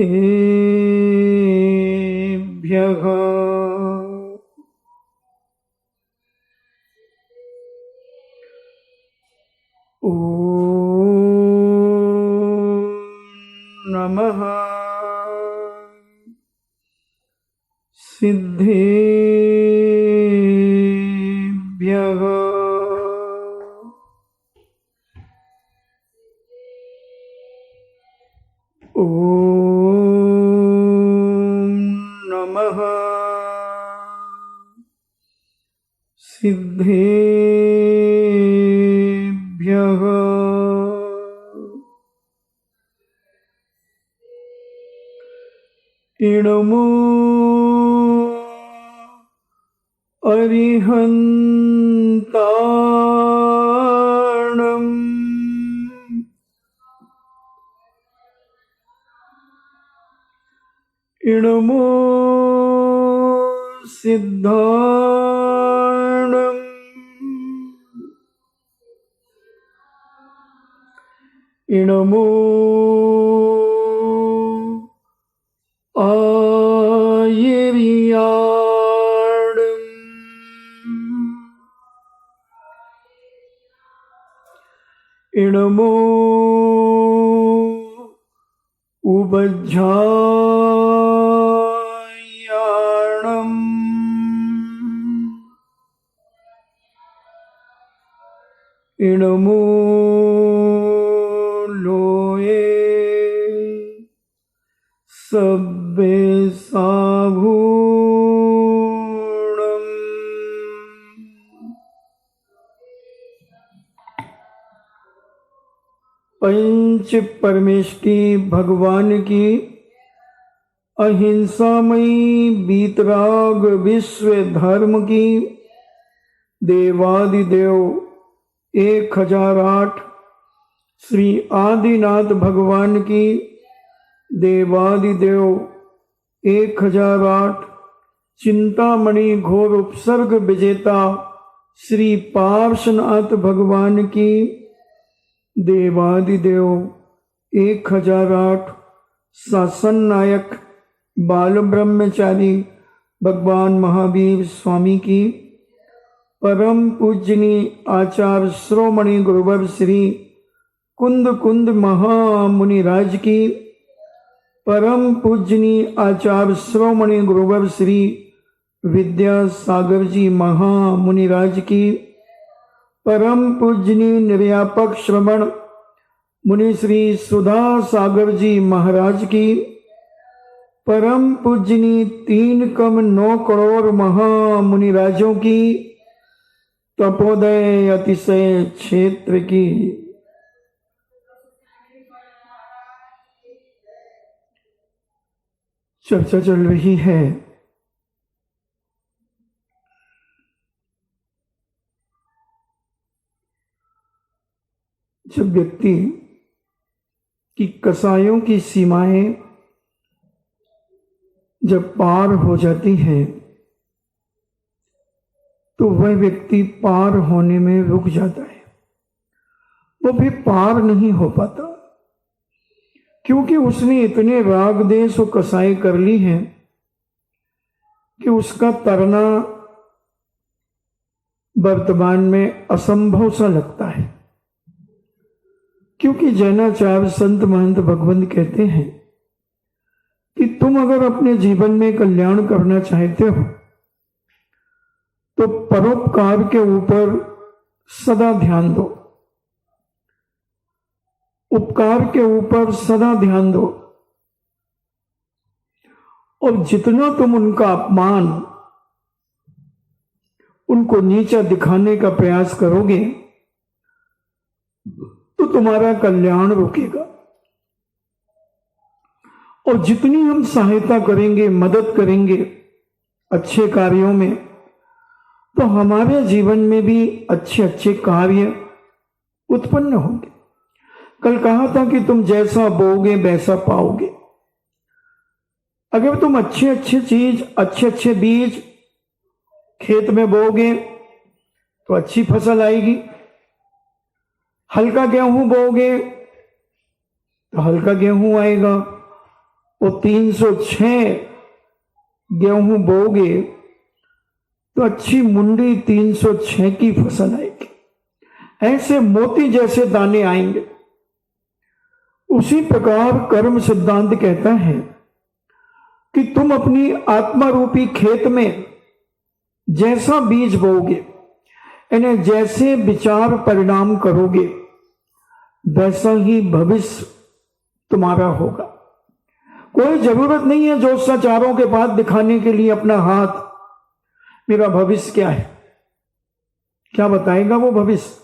सिद्धेभ्यः ॐ नमः सिद्धेभ्यः ॐ नमः सिद्धेभ्यः इणमो अरिहन्ताणम् इणमो सिद्धाणम् इणमो आयर्याणम् इणमो उबज्झायाणम् इणमो लोये सब्बे साभूणम् पंच परमेष्टि भगवान की अहिंसामयी बीतराग विश्व धर्म की देवादिदेव 1008 श्री आदिनाथ भगवान की देवादिदेव 1008 चिंतामणि घोर उपसर्ग विजेता श्री पार्श्वनाथ भगवान की देवादिदेव 1008 शासन नायक बाल ब्रह्मचारी भगवान महावीर स्वामी की परम पूजनी आचार्य श्रोमणि गुरुवर श्री कुंद कुंद महामुनि राज की परम पूजनी आचार्य श्रोमणि गुरुवर श्री विद्यासागर जी महामुनि राज की परम पूजनी निर्यापक श्रवण मुनि श्री सुधा सागर जी महाराज की परम पूजनी 3,9 करोड़ महामुनि राजों की तपोदय अतिशय क्षेत्र की चर्चा चल रही है जब व्यक्ति की कसायों की सीमाएं जब पार हो जाती है तो वह व्यक्ति पार होने में रुक जाता है, वो भी पार नहीं हो पाता, क्योंकि उसने इतने राग देश और कसाई कर ली हैं कि उसका तरना वर्तमान में असंभव सा लगता है। क्योंकि जैनाचार्य संत महंत भगवंत कहते हैं कि तुम अगर अपने जीवन में कल्याण करना चाहते हो तो परोपकार के ऊपर सदा ध्यान दो, उपकार के ऊपर सदा ध्यान दो, और जितना तुम उनका अपमान, उनको नीचा दिखाने का प्रयास करोगे तो तुम्हारा कल्याण रुकेगा। और जितनी हम सहायता करेंगे, मदद करेंगे अच्छे कार्यों में, तो हमारे जीवन में भी अच्छे अच्छे कार्य उत्पन्न होंगे। कल कहा था कि तुम जैसा बोओगे वैसा पाओगे। अगर तुम अच्छे अच्छे चीज, अच्छे अच्छे बीज खेत में बोओगे तो अच्छी फसल आएगी। हल्का गेहूं बोओगे तो हल्का गेहूं आएगा। और 306 गेहूं बोगे तो अच्छी मुंडी 306 की फसल आएगी, ऐसे मोती जैसे दाने आएंगे। उसी प्रकार कर्म सिद्धांत कहता है कि तुम अपनी आत्मा रूपी खेत में जैसा बीज बोओगे, यानी जैसे विचार परिणाम करोगे, वैसा ही भविष्य तुम्हारा होगा। कोई जरूरत नहीं है ज्योतिषाचार्यों के पास दिखाने के लिए अपना हाथ, मेरा भविष्य क्या है। क्या बताएगा वो भविष्य?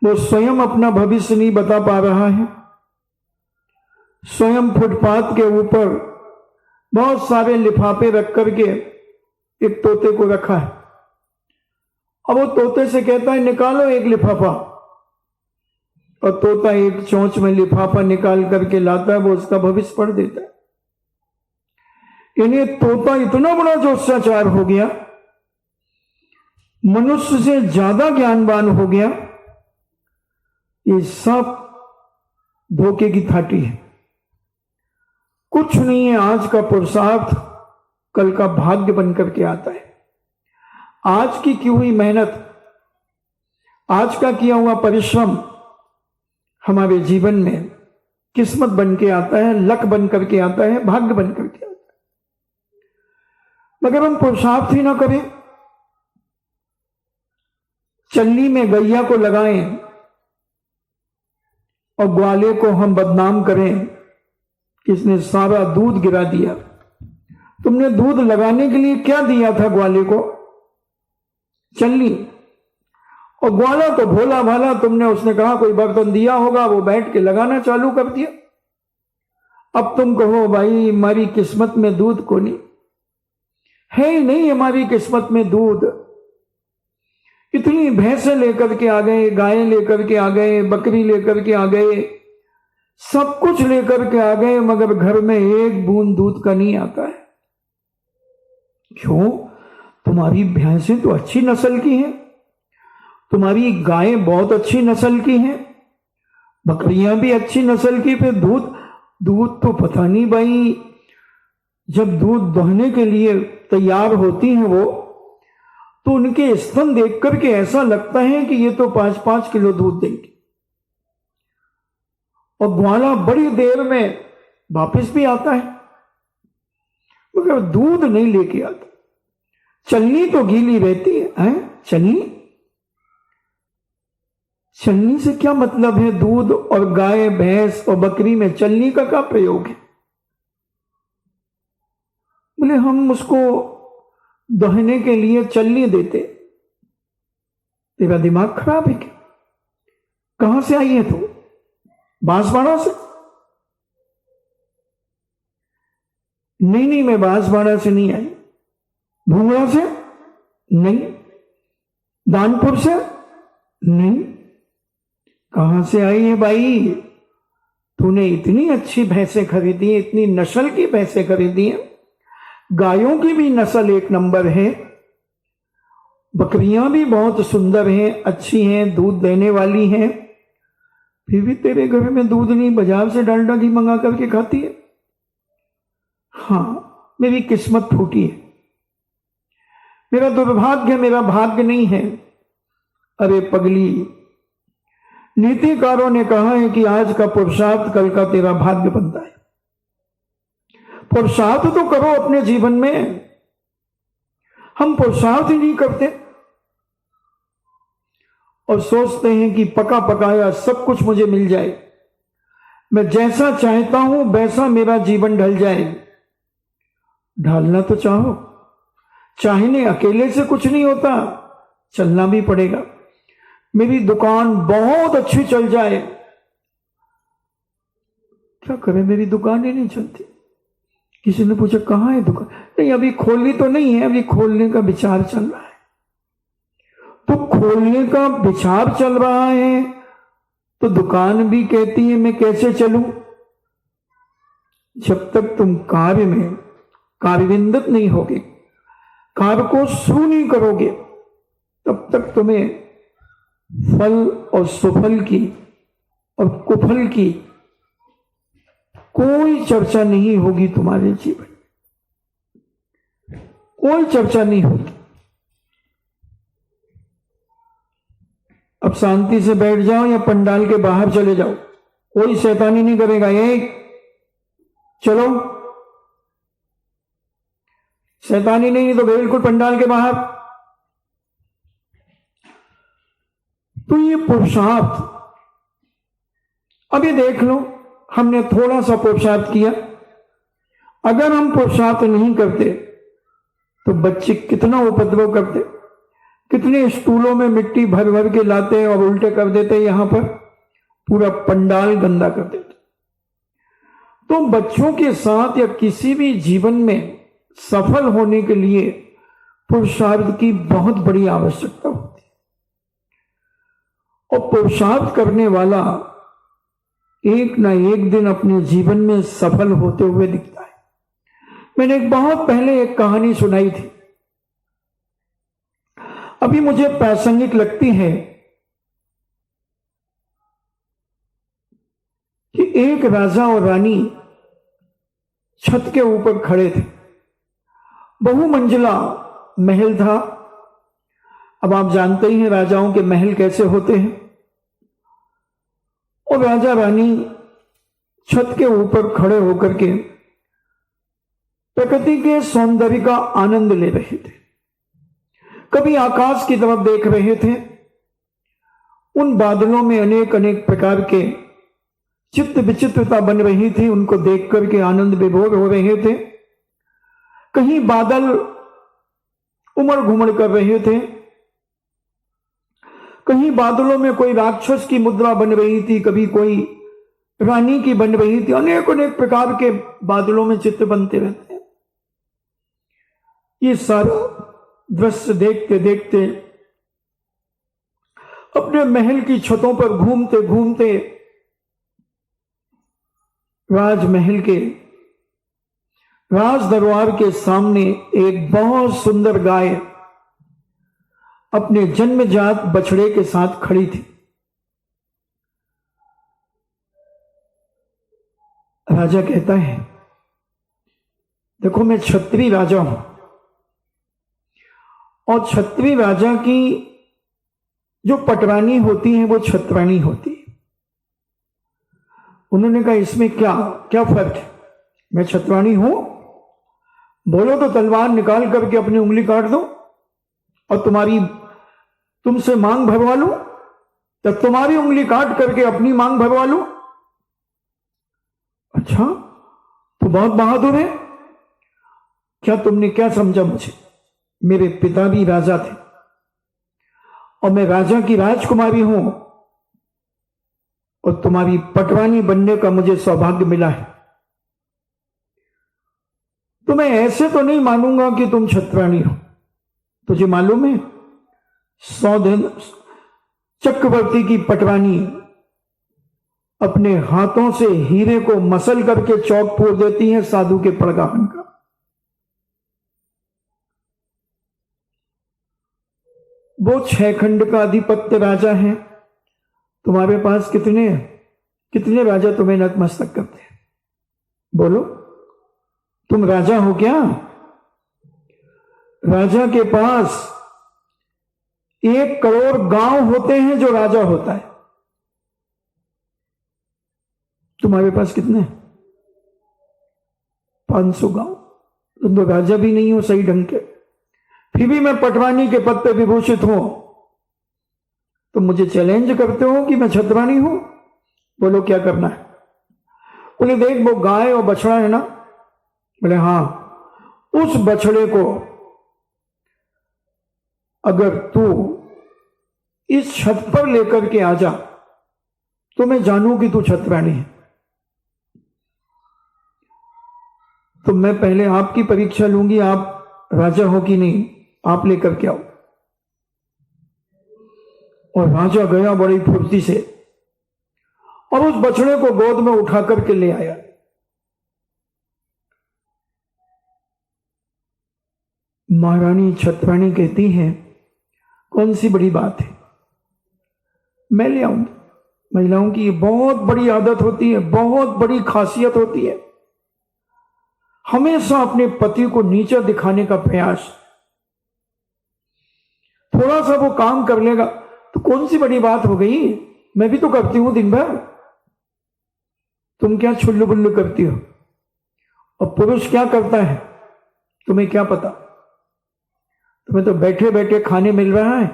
वो स्वयं अपना भविष्य नहीं बता पा रहा है। स्वयं फुटपाथ के ऊपर बहुत सारे लिफाफे रख करके एक तोते को रखा है। अब वो तोते से कहता है निकालो एक लिफाफा, और तोता एक चोंच में लिफाफा निकाल करके लाता है, वो उसका भविष्य पढ़ देता है। यानी तोता इतना बड़ा ज्योतिषाचार हो गया, मनुष्य से ज्यादा ज्ञानवान हो गया। ये सब धोखे की थाटी है। कुछ नहीं है आज का पुरुषार्थ कल का भाग्य बनकर के आता है। आज की की हुई मेहनत, आज का किया हुआ परिश्रम हमारे जीवन में किस्मत बन के आता है, लक बन करके आता है, भाग्य बन करके आता है। मगर हम पुरुषार्थ ही ना करें, चलनी में गैया को लगाएं और ग्वाले को हम बदनाम करें, किसने सारा दूध गिरा दिया। तुमने दूध लगाने के लिए क्या दिया था ग्वाले को? चलनी। और ग्वाला तो भोला भाला, तुमने उसने कहा कोई बर्तन दिया होगा, वो बैठ के लगाना चालू कर दिया। अब तुम कहो भाई हमारी किस्मत में दूध को नहीं है, ही नहीं हमारी किस्मत में दूध। इतनी भैंसे लेकर के आ गए, गायें लेकर के आ गए, बकरी लेकर के आ गए, सब कुछ लेकर के आ गए, मगर घर में एक बूंद दूध का नहीं आता है। क्यों? तुम्हारी भैंसें तो अच्छी नस्ल की हैं, तुम्हारी गायें बहुत अच्छी नस्ल की हैं, बकरियां भी अच्छी नस्ल की, फिर दूध तो पता नहीं भाई। जब दूध दोहने के लिए तैयार होती हैं वो, तो उनके स्तन देख करके ऐसा लगता है कि ये तो 5-5 किलो दूध देंगे। और ग्वाला बड़ी देर में वापस भी आता है, मगर दूध नहीं लेके आता। चलनी तो गीली रहती है, चलनी से क्या मतलब है? दूध और गाय भैंस और बकरी में चलनी का क्या प्रयोग है? बोले हम उसको दोहने के लिए चलनी देते। तेरा दिमाग खराब है क्या? कहां से आई है तू? बांसवाड़ा से? नहीं, मैं बांसवाड़ा से नहीं आई। भूंगड़ा से? नहीं। दानपुर से? नहीं। कहां से आई है भाई? तूने इतनी अच्छी भैंसें खरीदी है, इतनी नस्ल की भैंसें खरीदी हैं, गायों की भी नस्ल एक नंबर है, बकरियां भी बहुत सुंदर हैं, अच्छी हैं, दूध देने वाली हैं, फिर भी तेरे घर में दूध नहीं, बाजार से डालडा घी मंगा करके खाती है। हाँ, मेरी किस्मत फूटी है, मेरा दुर्भाग्य, मेरा भाग्य नहीं है। अरे पगली, नीतिकारों ने कहा है कि आज का पुरुषार्थ कल का तेरा भाग्य बनता है। पुरुषार्थ तो करो अपने जीवन में। हम पुरुषार्थ ही नहीं करते और सोचते हैं कि पका पकाया सब कुछ मुझे मिल जाए, मैं जैसा चाहता हूं वैसा मेरा जीवन ढल जाए। ढालना तो चाहो, चाहने अकेले से कुछ नहीं होता, चलना भी पड़ेगा। मेरी दुकान बहुत अच्छी चल जाए, क्या करें, मेरी दुकान ही नहीं चलती। किसी ने पूछा कहाँ है दुकान? नहीं, अभी खोलनी तो नहीं है, अभी खोलने का विचार चल रहा है। तो खोलने का विचार चल रहा है तो दुकान भी कहती है मैं कैसे चलूं? जब तक तुम कार्य में कार्यान्वित नहीं होगे, कार्य को शुरू नहीं करोगे, तब तक तुम्हें फल और सुफल की और कुफल की कोई चर्चा नहीं होगी तुम्हारे जीवन, कोई चर्चा नहीं होगी। अब शांति से बैठ जाओ या पंडाल के बाहर चले जाओ, कोई शैतानी नहीं करेगा। ये चलो, शैतानी नहीं तो बिल्कुल पंडाल के बाहर। तो ये पुरुषार्थ, अभी देख लो, हमने थोड़ा सा पुरुषार्थ किया। अगर हम पुरुषार्थ नहीं करते तो बच्चे कितना उपद्रव करते, कितने स्टूलों में मिट्टी भर भर के लाते और उल्टे कर देते, यहां पर पूरा पंडाल गंदा कर देते। तो बच्चों के साथ या किसी भी जीवन में सफल होने के लिए पुरुषार्थ की बहुत बड़ी आवश्यकता होती है, और पुरुषार्थ करने वाला एक ना एक दिन अपने जीवन में सफल होते हुए दिखता है। मैंने बहुत पहले एक कहानी सुनाई थी, अभी मुझे प्रासंगिक लगती है, कि एक राजा और रानी छत के ऊपर खड़े थे। बहुमंजिला महल था। अब आप जानते ही हैं राजाओं के महल कैसे होते हैं। और राजा रानी छत के ऊपर खड़े होकर के प्रकृति के सौंदर्य का आनंद ले रहे थे। कभी आकाश की तरफ देख रहे थे, उन बादलों में अनेक अनेक प्रकार के चित्र विचित्रता बन रही थी, उनको देख करके आनंद विभोर हो रहे थे। कहीं बादल उमड़ घुमड़ कर रहे थे, कहीं बादलों में कोई राक्षस की मुद्रा बन रही थी, कभी कोई रानी की बन रही थी। अनेक अनेक प्रकार के बादलों में चित्र बनते रहते हैं। ये सारा दृश्य देखते देखते अपने महल की छतों पर घूमते घूमते राजमहल के राज दरबार के सामने एक बहुत सुंदर गाय अपने जन्मजात बछड़े के साथ खड़ी थी। राजा कहता है, देखो मैं क्षत्रिय राजा हूं, और क्षत्रिय राजा की जो पटरानी होती है वो छत्रानी होती है। उन्होंने कहा, इसमें क्या क्या फर्क है? मैं छत्रानी हूं, बोलो तो तलवार निकाल करके अपनी उंगली काट दो और तुमसे मांग भरवा लूं, तब तुम्हारी उंगली काट करके अपनी मांग भरवा लूं। अच्छा, तो बहुत बहादुर है। क्या तुमने क्या समझा मुझे? मेरे पिता भी राजा थे और मैं राजा की राजकुमारी हूं, और तुम्हारी पटवानी बनने का मुझे सौभाग्य मिला है। तो मैं ऐसे तो नहीं मानूंगा कि तुम छत्रानी हो। तुझे मालूम है, 100 दिन चक्रवर्ती की पटवानी अपने हाथों से हीरे को मसल करके चौक फोड़ देती है साधु के पड़गाहन का। वो 6 खंड का अधिपत्य राजा है। तुम्हारे पास कितने राजा तुम्हें नतमस्तक करते हैं? बोलो, तुम राजा हो क्या? राजा के पास 1 करोड़ गांव होते हैं जो राजा होता है। तुम्हारे पास कितने? 500 गांव। तुम तो राजा भी नहीं हो सही ढंग के, फिर भी मैं पटवानी के पद पे विभूषित हूं। तुम मुझे चैलेंज करते हो कि मैं छत्रानी हूं। बोलो क्या करना है? बोले देख, वो गाय और बछड़ा है ना? बोले हाँ। उस बछड़े को अगर तू इस छत पर लेकर के आ जा तो मैं जानू कि तू छत्रानी है। तो मैं पहले आपकी परीक्षा लूंगी, आप राजा हो कि नहीं, आप लेकर के आओ। और राजा गया बड़ी फुर्ती से और उस बछड़े को गोद में उठा करके ले आया। महारानी छत्रानी कहती है, कौन सी बड़ी बात है, मैं ले आऊंगी, महिलाओं की ये बहुत बड़ी आदत होती है, बहुत बड़ी खासियत होती है, हमेशा अपने पति को नीचा दिखाने का प्रयास। थोड़ा सा वो काम कर लेगा तो कौन सी बड़ी बात हो गई, मैं भी तो करती हूं दिन भर, तुम क्या छुल्लू बुल्लू करती हो। और पुरुष क्या करता है तुम्हें क्या पता, तुम्हें तो बैठे बैठे खाने मिल रहा है,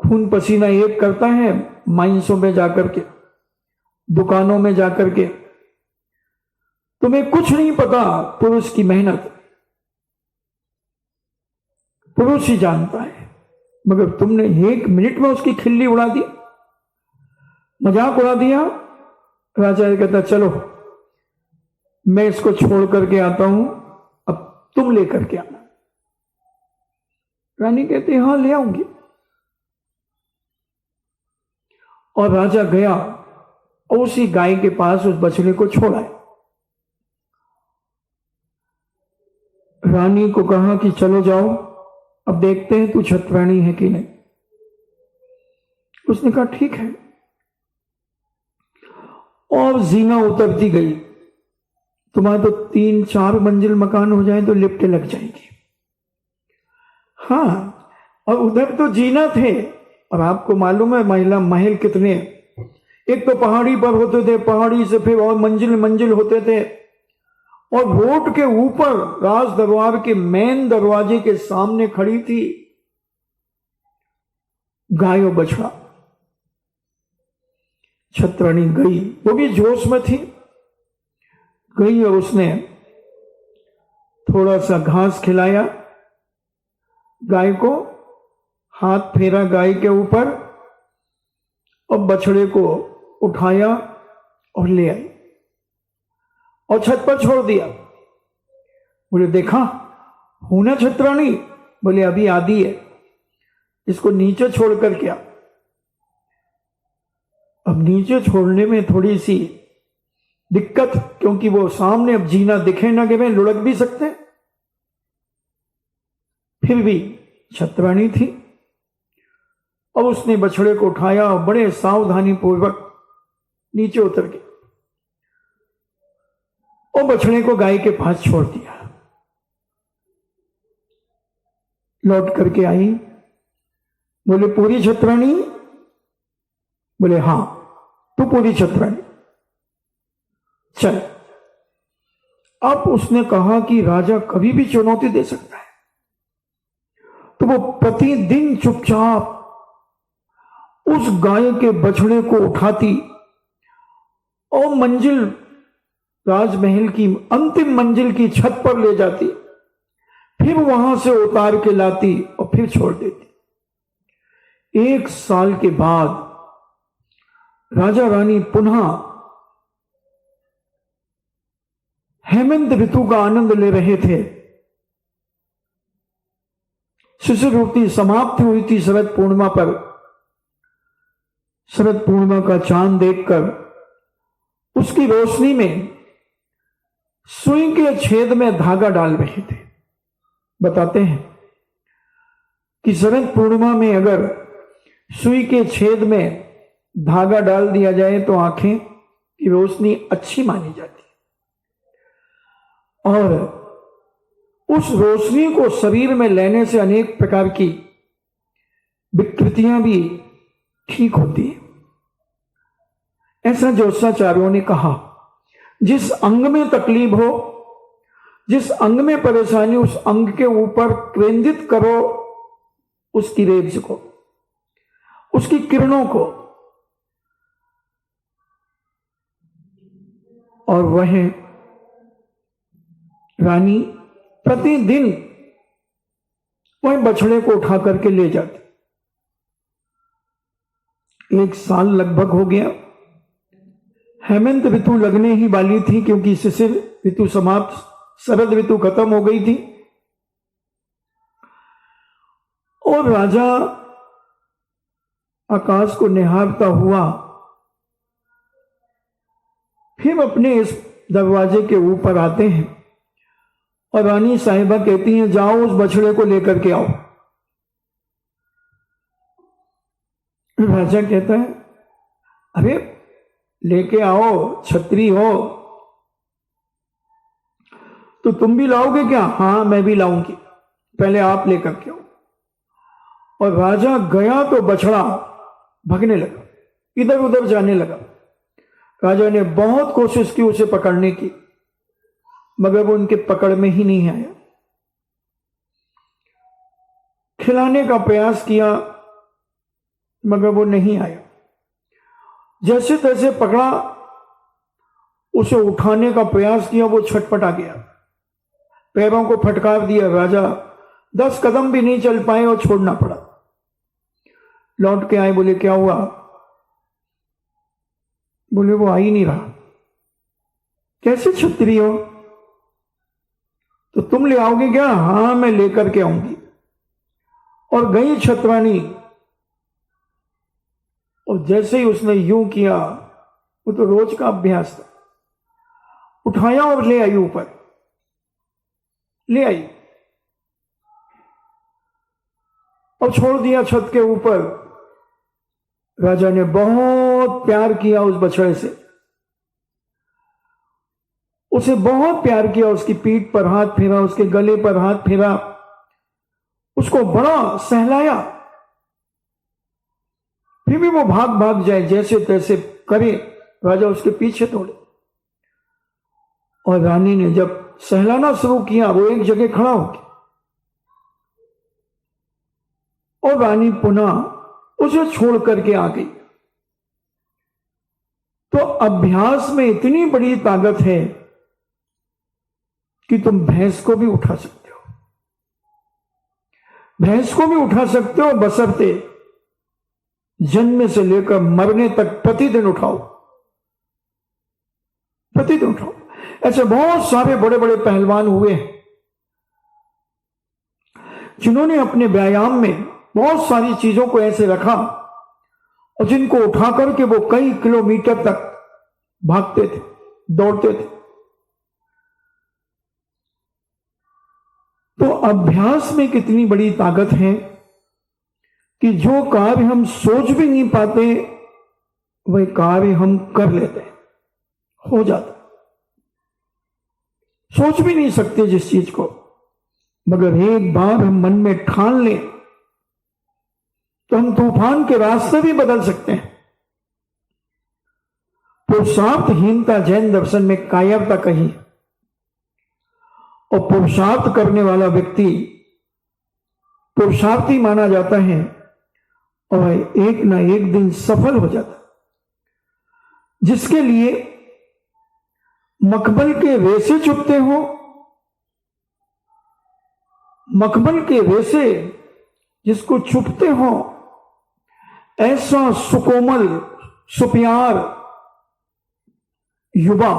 खून पसीना एक करता है माइंसों में जाकर के, दुकानों में जाकर के, तुम्हें कुछ नहीं पता पुरुष की मेहनत, पुरुष ही जानता है। मगर तुमने 1 मिनट में उसकी खिल्ली उड़ा दी, मजाक उड़ा दिया। राजा कहता चलो मैं इसको छोड़ करके आता हूं, अब तुम लेकर के आना। रानी कहती हां ले आऊंगी। और राजा गया और उसी गाय के पास उस बछड़े को छोड़ा। रानी को कहा कि चलो जाओ, अब देखते हैं तू छत्ररानी है कि नहीं। उसने कहा ठीक है। और जीना उतरती गई। तुम्हारा तो 3-4 मंजिल मकान हो जाए तो लिफ्ट लग जाएगी। हाँ, और उधर तो जीना थे। और आपको मालूम है महिला महल कितने, एक तो पहाड़ी पर होते थे, पहाड़ी से फिर और मंजिल मंजिल होते थे, और रोड के ऊपर राज दरबार के मेन दरवाजे के सामने खड़ी थी गाय और बछड़ा। छत्ररानी गई, वो भी जोश में थी, गई और उसने थोड़ा सा घास खिलाया गाय को, हाथ फेरा गाय के ऊपर और बछड़े को उठाया और ले आई और छत पर छोड़ दिया। बोले देखा हूं ना छत्ररानी। बोले अभी आधी है, इसको नीचे छोड़ कर क्या। अब नीचे छोड़ने में थोड़ी सी दिक्कत, क्योंकि वो सामने अब जीना दिखे ना गिरे, लुढ़क भी सकते। फिर भी छत्ररानी थी और उसने बछड़े को उठाया और बड़े सावधानी पूर्वक नीचे उतर गई और बछड़े को गाय के पास छोड़ दिया। लौट करके आई, बोले पूरी छत्ररानी। बोले हां तू पूरी छत्ररानी, चल। अब उसने कहा कि राजा कभी भी चुनौती दे सकता है, तो वो प्रतिदिन चुपचाप उस गाय के बछड़े को उठाती और मंजिल, राजमहल की अंतिम मंजिल की छत पर ले जाती, फिर वहां से उतार के लाती और फिर छोड़ देती। 1 साल के बाद राजा रानी पुनः हेमंत ऋतु का आनंद ले रहे थे। शिशिर ऋतु समाप्त हुई थी शरद पूर्णिमा पर। शरद पूर्णिमा का चांद देखकर उसकी रोशनी में सुई के छेद में धागा डाल रहे थे। बताते हैं कि शरद पूर्णिमा में अगर सुई के छेद में धागा डाल दिया जाए तो आंखें की रोशनी अच्छी मानी जाती है, और उस रोशनी को शरीर में लेने से अनेक प्रकार की विकृतियां भी ठीक होती है। ऐसा ज्योतिषाचार्यों ने कहा, जिस अंग में तकलीफ हो, जिस अंग में परेशानी, उस अंग के ऊपर केंद्रित करो उसकी रेज को, उसकी किरणों को, और वह रानी प्रतिदिन वह बछड़े को उठा करके ले जाती। 1 साल लगभग हो गया। हेमंत ऋतु लगने ही वाली थी, क्योंकि शिशिर ऋतु समाप्त, शरद ऋतु खत्म हो गई थी। और राजा आकाश को निहारता हुआ फिर अपने इस दरवाजे के ऊपर आते हैं और रानी साहिबा कहती हैं जाओ उस बछड़े को लेकर के आओ। राजा कहता है अरे लेके आओ, छतरी हो तो तुम भी लाओगे क्या? हाँ मैं भी लाऊंगी, पहले आप लेकर के आओ। और राजा गया तो बछड़ा भागने लगा, इधर उधर जाने लगा। राजा ने बहुत कोशिश की उसे पकड़ने की, मगर वो उनके पकड़ में ही नहीं आया। खिलाने का प्रयास किया मगर वो नहीं आया। जैसे तैसे पकड़ा, उसे उठाने का प्रयास किया, वो छटपटा गया, पैरों को फटकार दिया। राजा 10 कदम भी नहीं चल पाए और छोड़ना पड़ा। लौट के आए, बोले क्या हुआ? बोले वो आ ही नहीं रहा। कैसे छतरी हो? तो तुम ले आओगे क्या? हाँ मैं लेकर के आऊंगी। और गई छतरानी, और जैसे ही उसने यूं किया, वो तो रोज का अभ्यास था, उठाया और ले आई, ऊपर ले आई और छोड़ दिया छत के ऊपर। राजा ने बहुत प्यार किया उस बछड़े से, उसे बहुत प्यार किया, उसकी पीठ पर हाथ फेरा, उसके गले पर हाथ फेरा, उसको बड़ा सहलाया। फिर भी वो भाग भाग जाए, जैसे तैसे करे, राजा उसके पीछे दौड़े। और रानी ने जब सहलाना शुरू किया, वो एक जगह खड़ा हो गया और रानी पुनः उसे छोड़ करके आ गई। तो अभ्यास में इतनी बड़ी ताकत है कि तुम भैंस को भी उठा सकते हो, भैंस को भी उठा सकते हो, बशर्ते जन्म से लेकर मरने तक प्रतिदिन उठाओ, प्रतिदिन उठाओ। ऐसे बहुत सारे बड़े बड़े पहलवान हुए हैं जिन्होंने अपने व्यायाम में बहुत सारी चीजों को ऐसे रखा और जिनको उठा करके वो कई किलोमीटर तक भागते थे, दौड़ते थे। तो अभ्यास में कितनी बड़ी ताकत है कि जो कार्य हम सोच भी नहीं पाते, वह कार्य हम कर लेते हैं, हो जाता। सोच भी नहीं सकते जिस चीज को, मगर एक बार हम मन में ठान लें तो हम तूफान के रास्ते भी बदल सकते हैं। पुरुषार्थहीनता जैन दर्शन में कायरता कही, और पुरुषार्थ करने वाला व्यक्ति पुरुषार्थी माना जाता है और एक ना एक दिन सफल हो जाता। जिसके लिए मखमल के रेसे चुभते हो, मखमल के रेसे जिसको चुभते हो, ऐसा सुकोमल सुप्यार युवा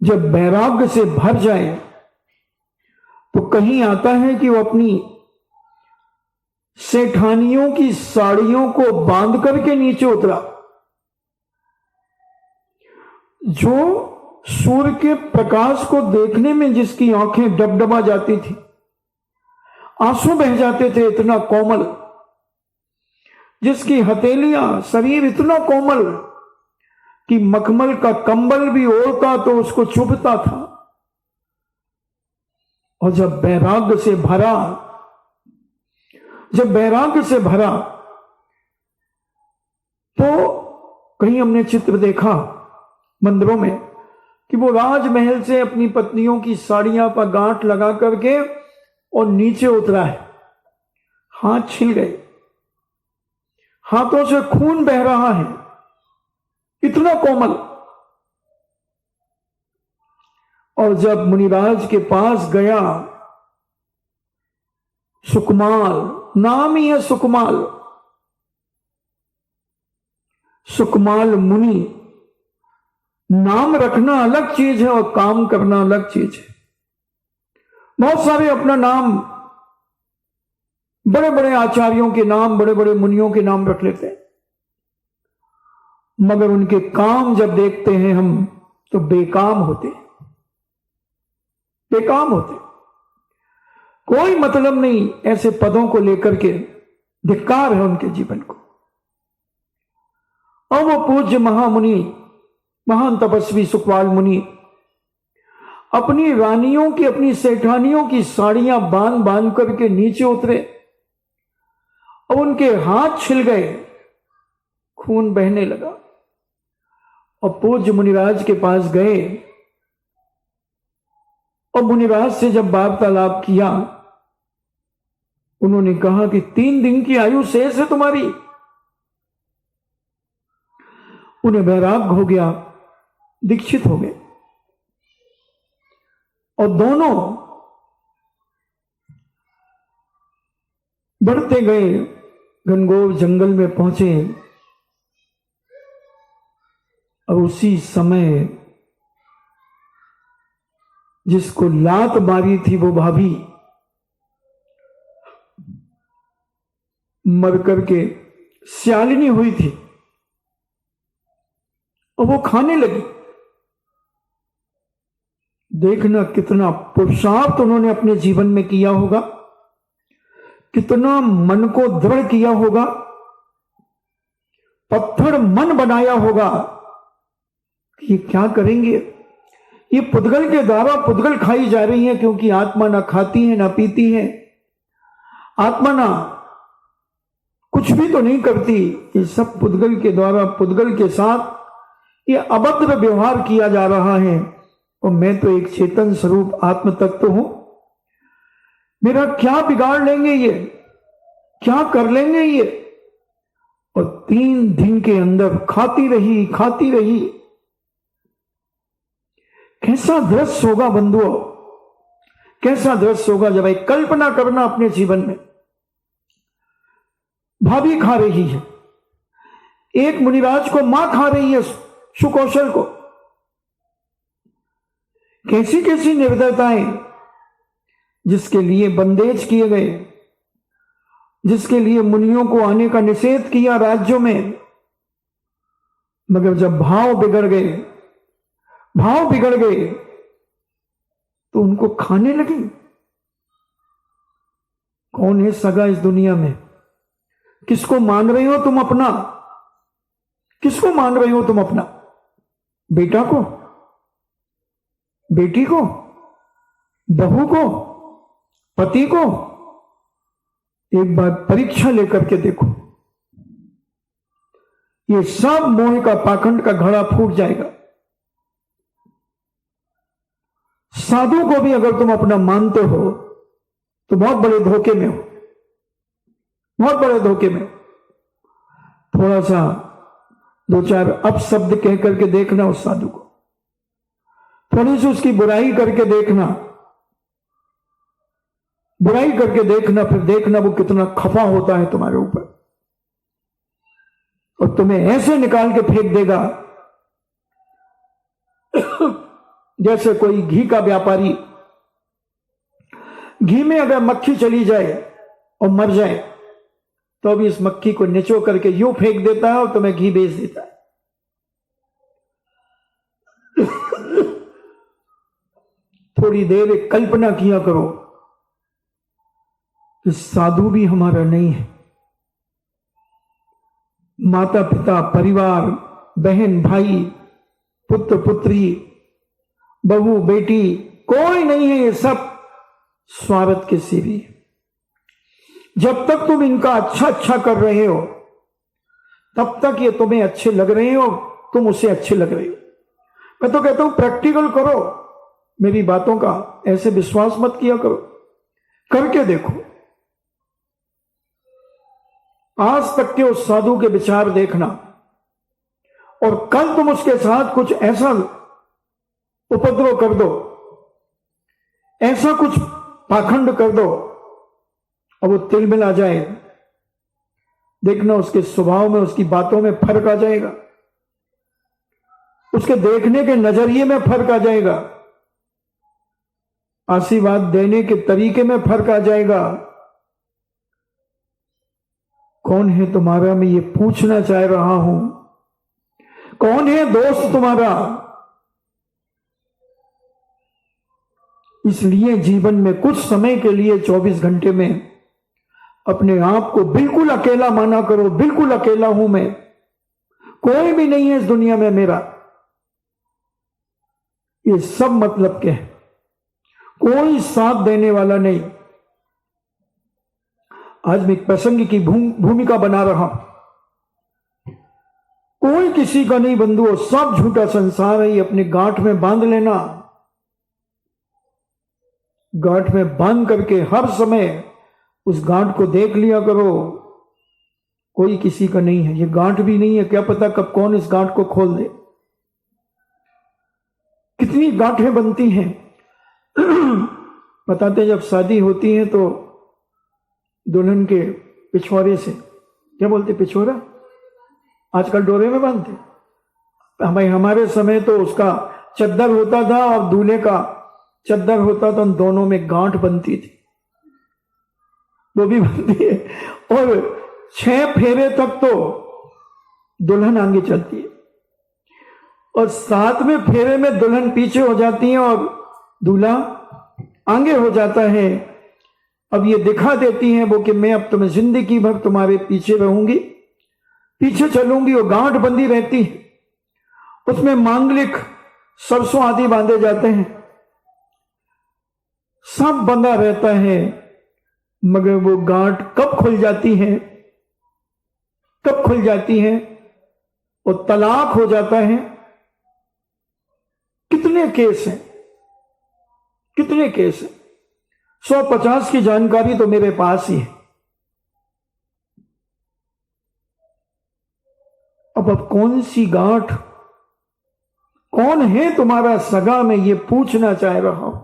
जब वैराग्य से भर जाए तो कहीं आता है कि वो अपनी सेठानियों की साड़ियों को बांध करके नीचे उतरा। जो सूर्य के प्रकाश को देखने में जिसकी आंखें डबडबा जाती थी, आंसू बह जाते थे, इतना कोमल, जिसकी हथेलियां, शरीर इतना कोमल कि मखमल का कंबल भी ओढ़ता तो उसको चुभता था। और जब वैराग्य से भरा, जब वैराग्य से भरा, तो कहीं हमने चित्र देखा मंदिरों में कि वो राजमहल से अपनी पत्नियों की साड़ियां पर गांठ लगा करके और नीचे उतरा है, हाथ छिल गए, हाथों से खून बह रहा है, इतना कोमल। और जब मुनिराज के पास गया, सुकमाल, नाम ही है सुकमाल, सुकमाल मुनि, नाम रखना अलग चीज है और काम करना अलग चीज है। बहुत सारे अपना नाम, बड़े बड़े आचार्यों के नाम, बड़े बड़े मुनियों के नाम रख लेते हैं, मगर उनके काम जब देखते हैं हम तो बेकाम होते, बेकाम होते, कोई मतलब नहीं ऐसे पदों को लेकर के, धिक्कार है उनके जीवन को। और वो पूज्य महामुनि, महान तपस्वी सुखपाल मुनि अपनी रानियों की, अपनी सेठानियों की साड़ियां बांध बांध करके नीचे उतरे और उनके हाथ छिल गए, खून बहने लगा। और पूज्य मुनिराज के पास गए और मुनिराज से जब वार्तालाप किया, उन्होंने कहा कि 3 दिन की आयु शेष है तुम्हारी। उन्हें वैराग्य हो गया, दीक्षित हो गए और दोनों बढ़ते गए, घनघोर जंगल में पहुंचे। और उसी समय जिसको लात मारी थी वो भाभी मर करके श्यालिनी हुई थी और वो खाने लगी। देखना कितना पुरुषार्थ उन्होंने अपने जीवन में किया होगा, कितना मन को दृढ़ किया होगा, पत्थर मन बनाया होगा कि ये क्या करेंगे। ये पुद्गल के द्वारा पुद्गल खाई जा रही है, क्योंकि आत्मा ना खाती है ना पीती है, आत्मा ना कुछ भी तो नहीं करती। ये सब पुद्गल के द्वारा पुद्गल के साथ ये अभद्र व्यवहार किया जा रहा है। और मैं तो एक चेतन स्वरूप आत्म तत्व हूं, मेरा क्या बिगाड़ लेंगे ये, क्या कर लेंगे ये। और 3 दिन के अंदर खाती रही, खाती रही। कैसा दृश्य होगा बंधुओं, कैसा दृश्य होगा जब एक कल्पना करना अपने जीवन में। भाभी खा रही है, एक मुनिराज को मां खा रही है, सुकौशल को। कैसी कैसी निर्दयताएं, जिसके लिए बंदेज किए गए, जिसके लिए मुनियों को आने का निषेध किया राज्यों में। मगर जब भाव बिगड़ गए, भाव बिगड़ गए तो उनको खाने लगी। कौन है सगा इस दुनिया में? किसको मान रहे हो तुम अपना? किसको मान रहे हो तुम अपना? बेटा को, बेटी को, बहू को, पति को? एक बार परीक्षा लेकर के देखो, ये सब मोह का पाखंड का घड़ा फूट जाएगा। साधु को भी अगर तुम अपना मानते हो तो बहुत बड़े धोखे में हो, बहुत बड़े धोखे में। थोड़ा सा 2-4 अपशब्द कह करके देखना उस साधु को, थोड़ी सी उसकी बुराई करके देखना, बुराई करके देखना, फिर देखना वो कितना खफा होता है तुम्हारे ऊपर और तुम्हें ऐसे निकाल के फेंक देगा जैसे कोई घी का व्यापारी, घी में अगर मक्खी चली जाए और मर जाए तो अभी इस मक्खी को निचो करके यूं फेंक देता है और तुम्हें घी बेच देता है। थोड़ी देर एक कल्पना किया करो कि साधु भी हमारा नहीं है। माता पिता, परिवार, बहन भाई, पुत्र पुत्री, बहू बेटी, कोई नहीं है। ये सब स्वार्थ के सेवी है। जब तक तुम इनका अच्छा कर रहे हो तब तक ये तुम्हें अच्छे लग रहे हो, तुम उसे अच्छे लग रहे हो। मैं तो कहता हूं प्रैक्टिकल करो मेरी बातों का, ऐसे विश्वास मत किया करो, करके देखो। आज तक के उस साधु के विचार देखना और कल तुम उसके साथ कुछ ऐसा उपद्रव कर दो, ऐसा कुछ पाखंड कर दो और वो तिलमिल आ जाए, देखना उसके स्वभाव में, उसकी बातों में फर्क आ जाएगा, उसके देखने के नजरिए में फर्क आ जाएगा, आशीर्वाद देने के तरीके में फर्क आ जाएगा। कौन है तुम्हारा, मैं ये पूछना चाह रहा हूं, कौन है दोस्त तुम्हारा? इसलिए जीवन में कुछ समय के लिए 24 घंटे में अपने आप को बिल्कुल अकेला माना करो। बिल्कुल अकेला हूं मैं, कोई भी नहीं है इस दुनिया में मेरा, ये सब मतलब के हैं, कोई साथ देने वाला नहीं। आज मैं एक प्रसंग की भूमिका बना रहा हूं। कोई किसी का नहीं बंधुओं, सब झूठा संसार है, ये अपने गांठ में बांध लेना। गांठ में बांध करके हर समय उस गांठ को देख लिया करो। कोई किसी का नहीं है, ये गांठ भी नहीं है, क्या पता कब कौन इस गांठ को खोल दे। कितनी गांठें बनती हैं। बताते जब शादी होती है तो दुल्हन के पिछवाड़े से, क्या बोलते, पिछवाड़ा, आजकल डोरे में बांधते। भाई हमारे समय तो उसका चद्दर होता था और दूल्हे का चद्दर होता था, उन दोनों में गांठ बनती थी, वो भी बनती है। और 6 फेरे तक तो दुल्हन आगे चलती है और 7वें फेरे में दुल्हन पीछे हो जाती है और दूल्हा आगे हो जाता है। अब ये दिखा देती है वो कि मैं अब तुम्हें जिंदगी भर तुम्हारे पीछे रहूंगी, पीछे चलूंगी। और गांठ बंदी रहती है, उसमें मांगलिक सरसों आदि बांधे जाते हैं, सब बंधा रहता है। मगर वो गांठ कब खुल जाती है, कब खुल जाती है, और तलाक हो जाता है। कितने केस हैं, कितने केस हैं। 150 की जानकारी तो मेरे पास ही है। अब कौन सी गांठ, कौन है तुम्हारा सगा, मैं ये पूछना चाह रहा हूं।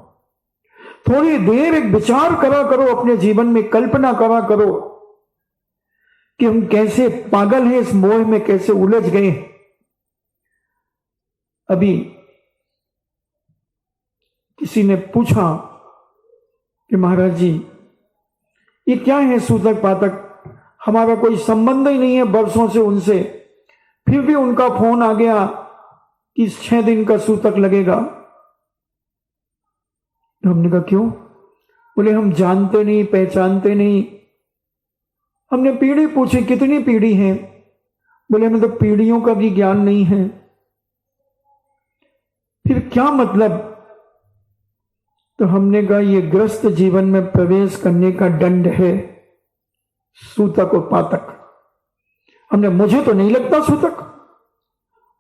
थोड़ी देर एक विचार करा करो, अपने जीवन में कल्पना करा करो कि हम कैसे पागल हैं, इस मोह में कैसे उलझ गए। अभी किसी ने पूछा कि महाराज जी ये क्या है सूतक पातक, हमारा कोई संबंध ही नहीं है वर्षों से उनसे, फिर भी उनका फोन आ गया कि 6 दिन का सूतक लगेगा। हमने कहा क्यों? बोले हम जानते नहीं, पहचानते नहीं। हमने पीढ़ी पूछी कितनी पीढ़ी है? बोले हमें तो पीढ़ियों का भी ज्ञान नहीं है। फिर क्या मतलब? तो हमने कहा ये ग्रस्त जीवन में प्रवेश करने का दंड है, सूतक और पातक। हमने, मुझे तो नहीं लगता सूतक,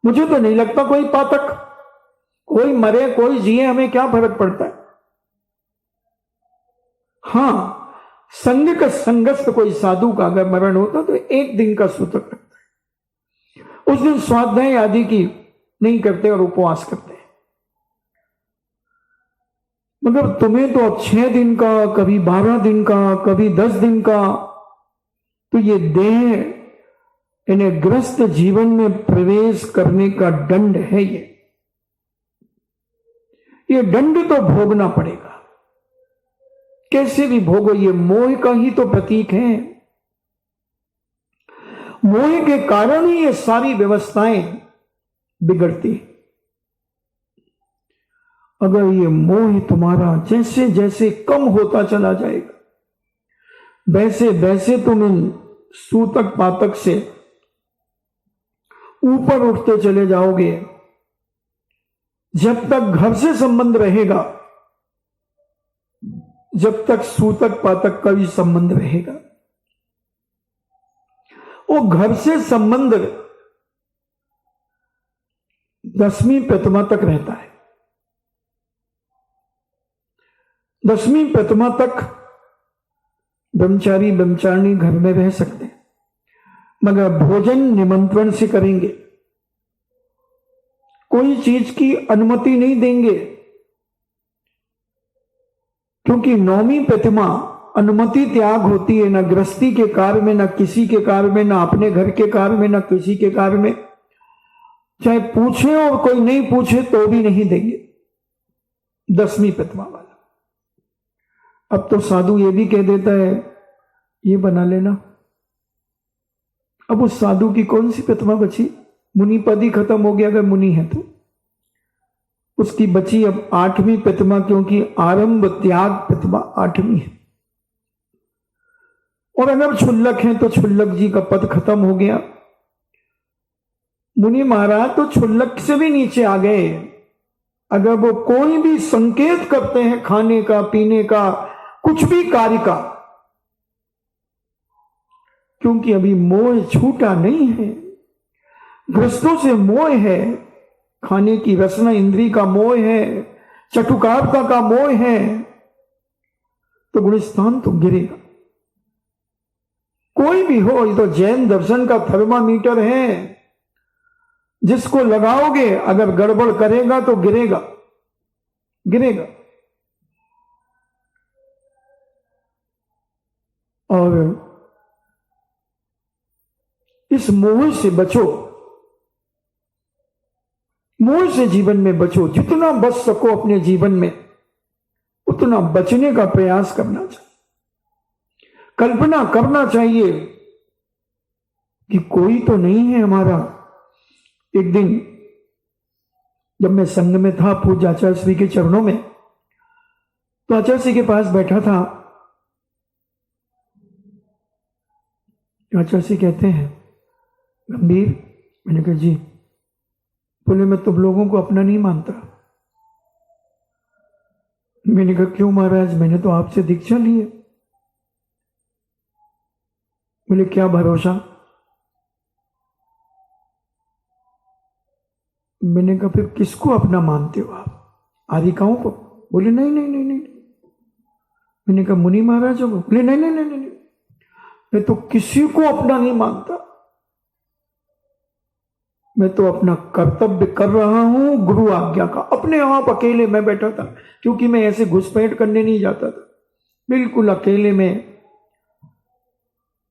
मुझे तो नहीं लगता कोई पातक, कोई मरे कोई जिए हमें क्या फर्क पड़ता है। हां, संग का संगस्त कोई साधु का अगर मरण होता तो 1 दिन का सूतक लगता है। उस दिन स्वाध्याय आदि की नहीं करते और उपवास करते हैं। मगर तुम्हें तो अब 6 दिन का, कभी 12 दिन का, कभी 10 दिन का, तो ये देह इन्हें ग्रस्त जीवन में प्रवेश करने का दंड है। ये दंड तो भोगना पड़ेगा, कैसे भी भोगो। ये मोह का ही तो प्रतीक है। मोह के कारण ही ये सारी व्यवस्थाएं बिगड़ती। अगर ये मोह तुम्हारा जैसे जैसे कम होता चला जाएगा, वैसे वैसे तुम इन सूतक पातक से ऊपर उठते चले जाओगे। जब तक घर से संबंध रहेगा, जब तक सूतक पातक का भी संबंध रहेगा। वो घर से संबंध 10वीं प्रतिमा तक रहता है। 10वीं प्रतिमा तक ब्रह्मचारी ब्रह्मचारिणी घर में रह सकते हैं, मगर भोजन निमंत्रण से करेंगे, कोई चीज की अनुमति नहीं देंगे। क्योंकि 9वीं प्रतिमा अनुमति त्याग होती है, ना गृहस्थी के कार्य में, ना किसी के कार्य में, ना अपने घर के कार्य में, ना किसी के कार्य में। चाहे पूछे और कोई नहीं पूछे तो भी नहीं देंगे 10वीं प्रतिमा वाला। अब तो साधु ये भी कह देता है ये बना लेना। अब उस साधु की कौन सी प्रतिमा बची? मुनि पद ही खत्म हो गया अगर मुनि है तो। उसकी बची अब 8वीं प्रतिमा, क्योंकि आरंभ त्याग प्रतिमा 8वीं है। और अगर क्षुल्लक है तो क्षुल्लक जी का पद खत्म हो गया। मुनि महाराज तो क्षुल्लक से भी नीचे आ गए। अगर वो कोई भी संकेत करते हैं खाने का, पीने का, कुछ भी कार्य का, क्योंकि अभी मोह छूटा नहीं है, ग्रस्तों से मोह है, खाने की रसना इंद्री का मोह है, चटुकारिता का मोह है, तो गुणस्थान तो गिरेगा। कोई भी हो, ये तो जैन दर्शन का थर्मामीटर है, जिसको लगाओगे अगर गड़बड़ करेगा तो गिरेगा, गिरेगा। और इस मोह से बचो, मोह से जीवन में बचो। जितना बच सको अपने जीवन में उतना बचने का प्रयास करना चाहिए। कल्पना करना चाहिए कि कोई तो नहीं है हमारा। एक दिन जब मैं संघ में था पूज्य आचार्य श्री के चरणों में, तो आचार्य श्री के पास बैठा था। आचार्य श्री कहते हैं, गंभीर। मैंने कहा जी। बोले मैं तुम लोगों को अपना नहीं मानता। मैंने कहा क्यों महाराज, मैंने तो आपसे दीक्षा ली है। बोले क्या भरोसा। मैंने कहा फिर किसको अपना मानते हो आप, आरिकाओं को। बोले नहीं नहीं नहीं नहीं। मैंने कहा मुनि महाराजों को। बोले नहीं नहीं नहीं नहीं, मैं तो किसी को अपना नहीं मानता। मैं तो अपना कर्तव्य कर रहा हूं गुरु आज्ञा का। अपने आप अकेले मैं बैठा था, क्योंकि मैं ऐसे घुसपैठ करने नहीं जाता था। बिल्कुल अकेले में,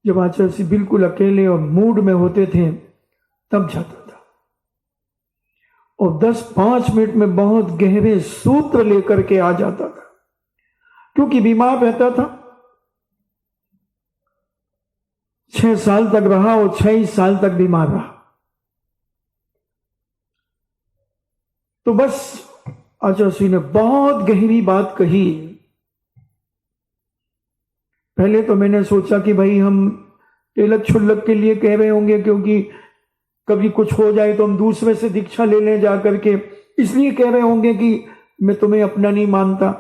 जब आचार्य जी बिल्कुल अकेले और मूड में होते थे तब जाता था। और 10-5 मिनट में बहुत गहरे सूत्र लेकर के आ जाता था, क्योंकि बीमार रहता था। 6 साल तक रहा और 6 साल तक बीमार रहा। तो बस आचार्य श्री ने बहुत गहरी बात कही। पहले तो मैंने सोचा कि भाई हम तिलक छुल्लक के लिए कह रहे होंगे, क्योंकि कभी कुछ हो जाए तो हम दूसरे से दीक्षा ले लें जा करके, इसलिए कह रहे होंगे कि मैं तुम्हें अपना नहीं मानता।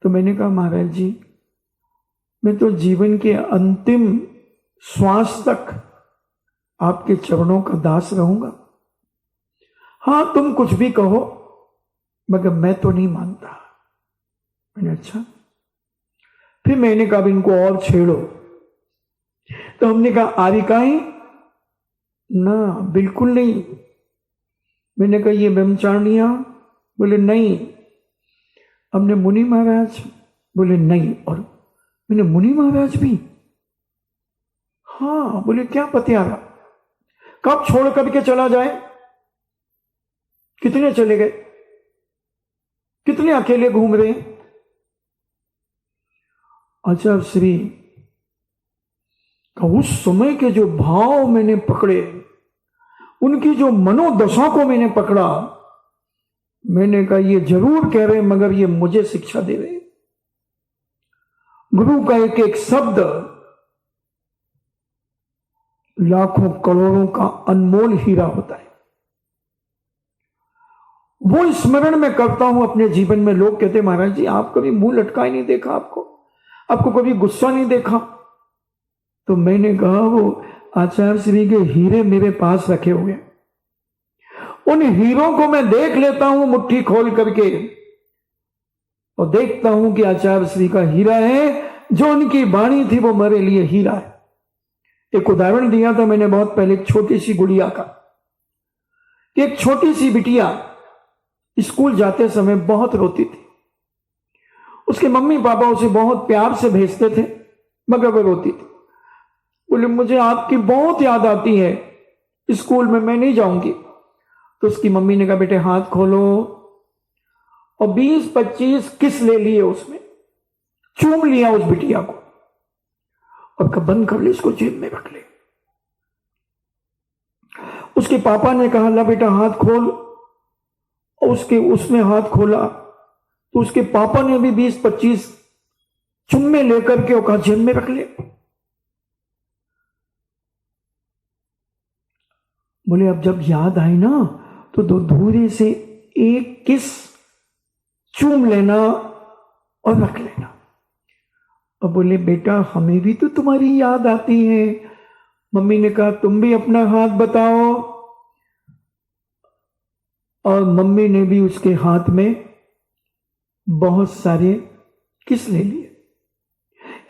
तो मैंने कहा महाराज जी, मैं तो जीवन के अंतिम श्वास तक आपके चरणों का दास रहूंगा। हाँ तुम कुछ भी कहो, मगर मैं तो नहीं मानता। मैंने अच्छा। फिर मैंने कहा इनको और छेड़ो। तो हमने कहा आरिकाएं ना, बिल्कुल नहीं। मैंने कहा ये ब्रह्मचारिणियां। बोले नहीं। हमने मुनि महाराज। बोले नहीं। और मैंने मुनि महाराज भी। हाँ। बोले क्या पतियारा, कब छोड़ करके चला जाए। कितने चले गए, कितने अकेले घूम रहे हैं। आचार्य श्री का उस समय के जो भाव मैंने पकड़े, उनकी जो मनोदशा को मैंने पकड़ा, मैंने कहा ये जरूर कह रहे मगर ये मुझे शिक्षा दे रहे। गुरु का एक एक शब्द लाखों करोड़ों का अनमोल हीरा होता है। वो स्मरण में करता हूं अपने जीवन में। लोग कहते महाराज जी आप कभी मुंह लटकाए नहीं देखा, आपको कभी गुस्सा नहीं देखा। तो मैंने कहा वो आचार्य श्री के हीरे मेरे पास रखे हुए, उन हीरों को मैं देख लेता हूं मुट्ठी खोल करके, और देखता हूं कि आचार्य श्री का हीरा है। जो उनकी वाणी थी वो मेरे लिए हीरा है। एक उदाहरण दिया था मैंने बहुत पहले, एक छोटी सी गुड़िया का। एक छोटी सी बिटिया स्कूल जाते समय बहुत रोती थी। उसके मम्मी पापा उसे बहुत प्यार से भेजते थे, मगर वो रोती थी। बोले मुझे आपकी बहुत याद आती है, स्कूल में मैं नहीं जाऊंगी। तो उसकी मम्मी ने कहा बेटे हाथ खोलो, और 20-25 किस ले लिए, उसमें चूम लिया उस बिटिया को, और कहा बंद कर ले, इसको जेब में रख ले। उसके पापा ने कहा ला बेटा हाथ खोल, और उसने हाथ खोला तो उसके पापा ने भी 20-25 चुम्मे लेकर के कहा जेब में रख ले। बोले अब जब याद आई ना तो दो धूरे से एक किस चूम लेना और रख लेना। अब बोले बेटा हमें भी तो तुम्हारी याद आती है। मम्मी ने कहा तुम भी अपना हाथ बताओ, और मम्मी ने भी उसके हाथ में बहुत सारे किस ले लिए,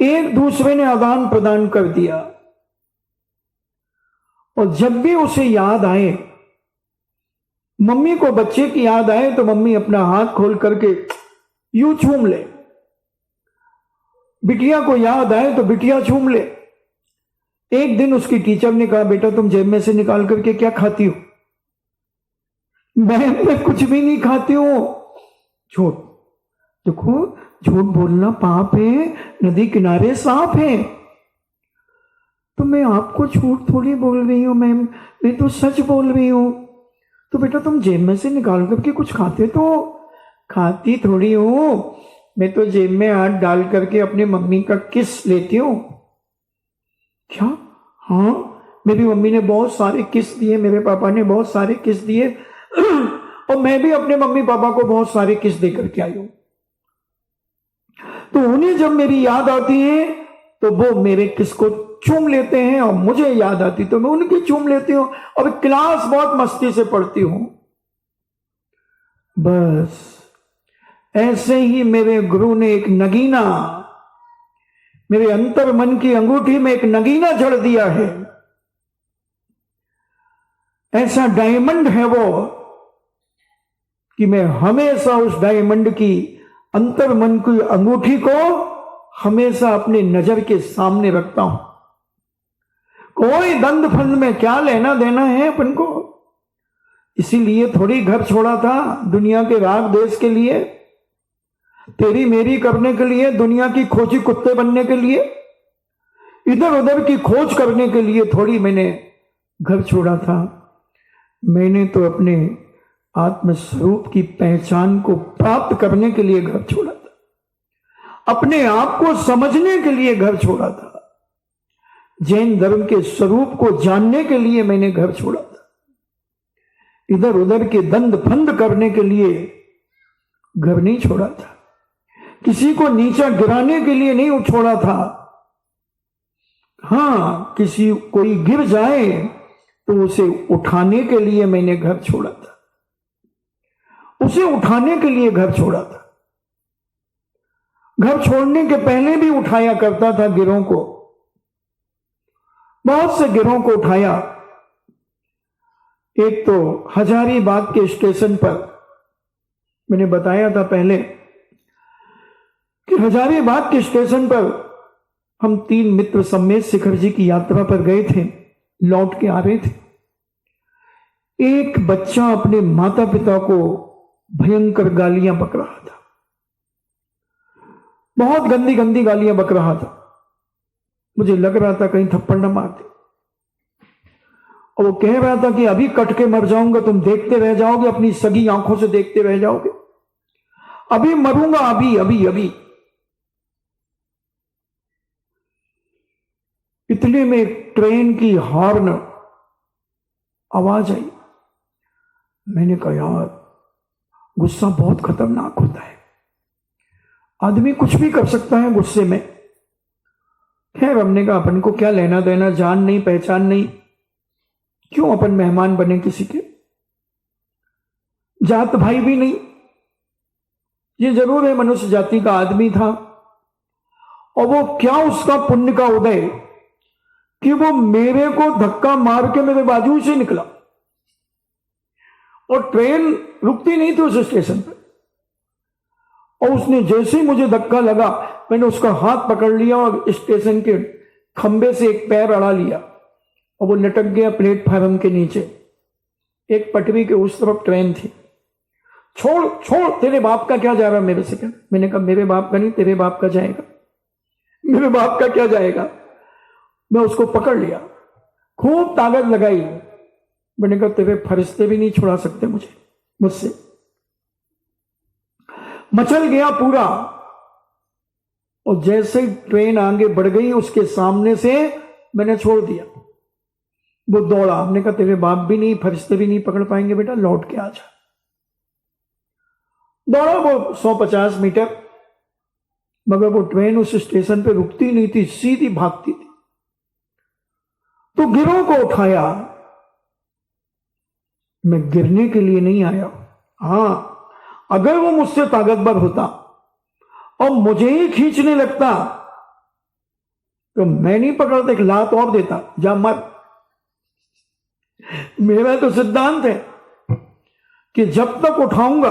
एक दूसरे ने आदान प्रदान कर दिया। और जब भी उसे याद आए, मम्मी को बच्चे की याद आए तो मम्मी अपना हाथ खोल करके यूं चूम ले, बिटिया को याद आए तो बिटिया चूम ले। एक दिन उसकी टीचर ने कहा बेटा तुम जेब में से निकाल करके क्या खाती हो? मैं कुछ भी नहीं खाती हूं। झूठ, देखो झूठ बोलना पाप है, नदी किनारे सांप है। तो मैं आपको झूठ थोड़ी बोल रही हूं मैम, मैं तो सच बोल रही हूं। तो बेटा तुम जेब में से निकाल करके कुछ खाते तो? खाती थोड़ी हूं, मैं तो जेब में हाथ डाल करके अपनी मम्मी का किस लेती हूं। क्या? हाँ, मेरी मम्मी ने बहुत सारे किस दिए, मेरे पापा ने बहुत सारे किस दिए, और मैं भी अपने मम्मी पापा को बहुत सारे किस दे करके आई हूं। तो उन्हें जब मेरी याद आती है तो वो मेरे किस को चूम लेते हैं, और मुझे याद आती तो मैं उनकी चूम लेती हूं, और क्लास बहुत मस्ती से पढ़ती हूं। बस ऐसे ही मेरे गुरु ने एक नगीना, मेरे अंतर मन की अंगूठी में एक नगीना जड़ दिया है। ऐसा डायमंड है वो कि मैं हमेशा उस डायमंड की अंतर मन की अंगूठी को हमेशा अपनी नजर के सामने रखता हूं। कोई दंड फंद में क्या लेना देना है अपन को, इसीलिए थोड़ी घर छोड़ा था दुनिया के राग देश के लिए, तेरी मेरी करने के लिए, दुनिया की खोजी कुत्ते बनने के लिए, इधर उधर की खोज करने के लिए थोड़ी मैंने घर छोड़ा था। मैंने तो अपने आत्म स्वरूप की पहचान को प्राप्त करने के लिए घर छोड़ा था, अपने आप को समझने के लिए घर छोड़ा था, जैन धर्म के स्वरूप को जानने के लिए मैंने घर छोड़ा था, इधर उधर के दंड फंद करने के लिए घर नहीं छोड़ा था, किसी को नीचा गिराने के लिए नहीं छोड़ा था। हां, किसी कोई गिर जाए तो उसे उठाने के लिए मैंने घर छोड़ा था, उसे उठाने के लिए घर छोड़ा था। घर छोड़ने के पहले भी उठाया करता था गिरों को, बहुत से गिरों को उठाया। एक तो हजारीबाग के स्टेशन पर मैंने बताया था पहले कि हजारीबाग के स्टेशन पर हम 3 मित्र समेत शिखर जी की यात्रा पर गए थे, लौट के आ रहे थे। एक बच्चा अपने माता पिता को भयंकर गालियां बक रहा था, बहुत गंदी गंदी गालियां बक रहा था। मुझे लग रहा था कहीं थप्पड़ न मार दे, और वो कह रहा था कि अभी कट के मर जाऊंगा, तुम देखते रह जाओगे, अपनी सगी आंखों से देखते रह जाओगे, अभी मरूंगा, अभी अभी अभी। इतने में ट्रेन की हॉर्न आवाज आई। मैंने कहा यार गुस्सा बहुत खतरनाक होता है, आदमी कुछ भी कर सकता है गुस्से में। खैर हमने कहा अपन को क्या लेना देना, जान नहीं पहचान नहीं, क्यों अपन मेहमान बने किसी के, जात भाई भी नहीं। ये जरूर है मनुष्य जाति का आदमी था, और वो क्या उसका पुण्य का उदय कि वो मेरे को धक्का मार के मेरे बाजू से निकला, और ट्रेन रुकती नहीं थी उस स्टेशन पर, और उसने जैसे ही मुझे धक्का लगा मैंने उसका हाथ पकड़ लिया और स्टेशन के खंबे से एक पैर अड़ा लिया, और वो लटक गया प्लेटफार्म के नीचे। एक पटरी के उस तरफ ट्रेन थी। छोड़ छोड़, तेरे बाप का क्या जा रहा मेरे से, क्या? मैंने कहा मेरे बाप का नहीं, तेरे बाप का जाएगा। मेरे बाप का क्या जाएगा? मैं उसको पकड़ लिया, खूब ताकत लगाई। मैंने कहा तेरे फरिश्ते भी नहीं छुड़ा सकते मुझसे। मचल गया पूरा, और जैसे ट्रेन आगे बढ़ गई उसके सामने से मैंने छोड़ दिया। वो दौड़ा, हमने कहा तेरे बाप भी नहीं, फरिश्ते भी नहीं पकड़ पाएंगे बेटा, लौट के आ जा। दौड़ा वो 150 मीटर, मगर वो ट्रेन उस स्टेशन पे रुकती नहीं थी, सीधी भागती थी। तो गिरोह को उठाया। मैं गिरने के लिए नहीं आया। हां, अगर वो मुझसे ताकतवर होता और मुझे ही खींचने लगता तो मैं नहीं पकड़ता, एक लात और देता, जा मर। मेरा तो सिद्धांत है कि जब तक उठाऊंगा,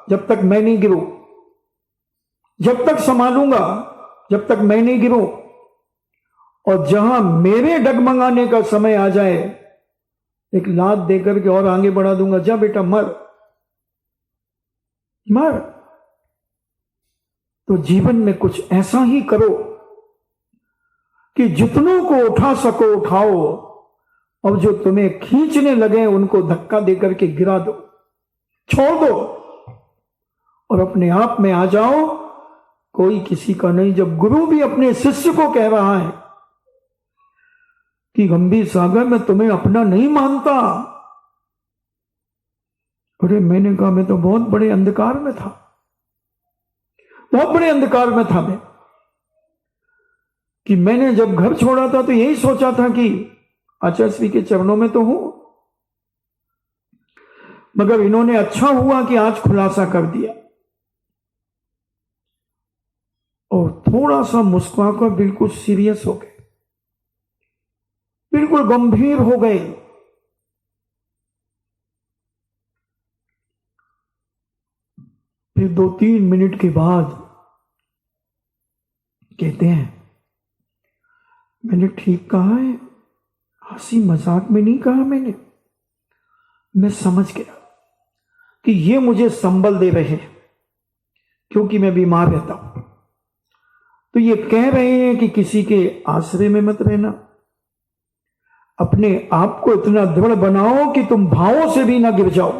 जब तक मैं नहीं गिरूं, जब तक संभालूंगा, जब तक मैं नहीं गिरूं, और जहां मेरे डगमगाने का समय आ जाए एक लात देकर के और आगे बढ़ा दूंगा, जा बेटा मर मर। तो जीवन में कुछ ऐसा ही करो कि जितनों को उठा सको उठाओ, और जो तुम्हें खींचने लगे उनको धक्का देकर के गिरा दो, छोड़ दो, और अपने आप में आ जाओ। कोई किसी का नहीं। जब गुरु भी अपने शिष्य को कह रहा है कि गंभीर सागर मैं तुम्हें अपना नहीं मानता, अरे मैंने कहा मैं तो बहुत बड़े अंधकार में था, बहुत बड़े अंधकार में था मैं, कि मैंने जब घर छोड़ा था तो यही सोचा था कि आचार्य श्री के चरणों में तो हूं, मगर इन्होंने अच्छा हुआ कि आज खुलासा कर दिया। और थोड़ा सा मुस्कुराकर बिल्कुल सीरियस हो गए, बिल्कुल गंभीर हो गए। फिर 2-3 मिनट के बाद कहते हैं मैंने ठीक कहा है, हंसी मजाक में नहीं कहा मैंने, मैं समझ गया कि ये मुझे संबल दे रहे हैं क्योंकि मैं बीमार रहता हूं। तो ये कह रहे हैं कि किसी के आश्रय में मत रहना, अपने आप को इतना दृढ़ बनाओ कि तुम भावों से भी ना गिर जाओ,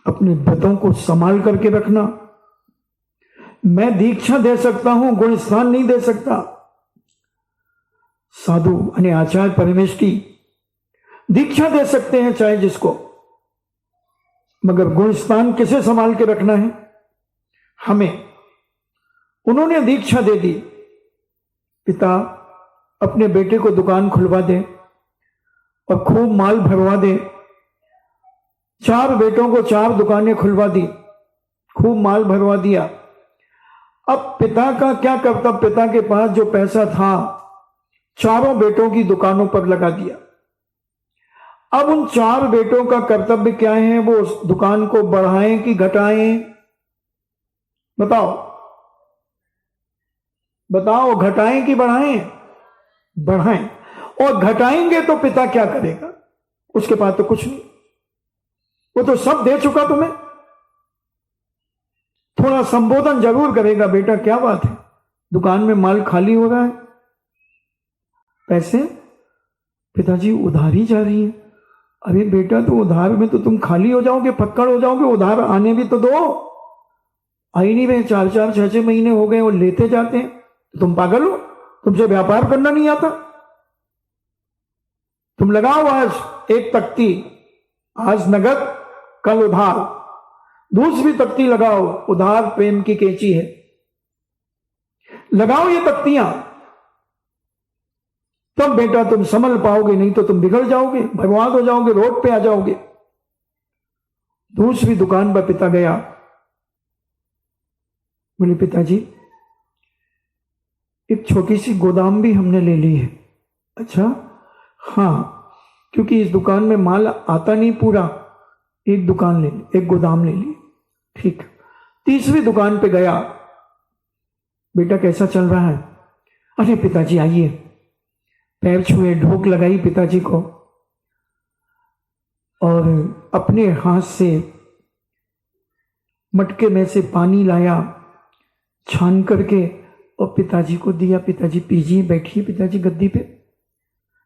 अपने व्रतों को संभाल करके रखना। मैं दीक्षा दे सकता हूं, गुण स्थान नहीं दे सकता। साधु यानी आचार्य परमेश की दीक्षा दे सकते हैं चाहे जिसको, मगर गुण स्थान किसे संभाल के रखना है? हमें। उन्होंने दीक्षा दे दी, पिता अपने बेटे को दुकान खुलवा दे और खूब माल भरवा दे। 4 बेटों को 4 दुकानें खुलवा दी, खूब माल भरवा दिया। अब पिता का क्या कर्तव्य? पिता के पास जो पैसा था चारों बेटों की दुकानों पर लगा दिया। अब उन 4 बेटों का कर्तव्य क्या है? वो उस दुकान को बढ़ाएं कि घटाएं? बताओ बताओ, घटाएं कि बढ़ाएं? बढ़ाएं। और घटाएंगे तो पिता क्या करेगा? उसके पास तो कुछ नहीं, वो तो सब दे चुका तुम्हें। थोड़ा संबोधन जरूर करेगा, बेटा क्या बात है, दुकान में माल खाली हो रहा है, पैसे? पिताजी उधारी जा रही है। अरे बेटा, तो उधार में तो तुम खाली हो जाओगे, फक्कड़ हो जाओगे, उधार आने भी तो दो। आई नहीं रहे, 4-4, 6-6 महीने हो गए और लेते जाते हैं। तुम पागल हो? तुमसे व्यापार करना नहीं आता? तुम लगाओ आज एक तख्ती, आज नगद कल उधार, दूसरी तख्ती लगाओ, उधार प्रेम की कैंची है। लगाओ ये तख्तियां, तब बेटा तुम संभल पाओगे, नहीं तो तुम बिगड़ जाओगे, बर्बाद हो जाओगे, रोड पे आ जाओगे। दूसरी दुकान पर पिता गया, बोले पिताजी एक छोटी सी गोदाम भी हमने ले ली है। अच्छा? हाँ, क्योंकि इस दुकान में माल आता नहीं पूरा, एक दुकान ले ली, एक गोदाम ले ली। ठीक। तीसरी दुकान पे गया, बेटा कैसा चल रहा है? अरे पिताजी आइए, पैर छुए, ढोक लगाई पिताजी को और अपने हाथ से मटके में से पानी लाया, छान करके और पिताजी को दिया। पिताजी पीजिए, बैठिए पिताजी गद्दी पे।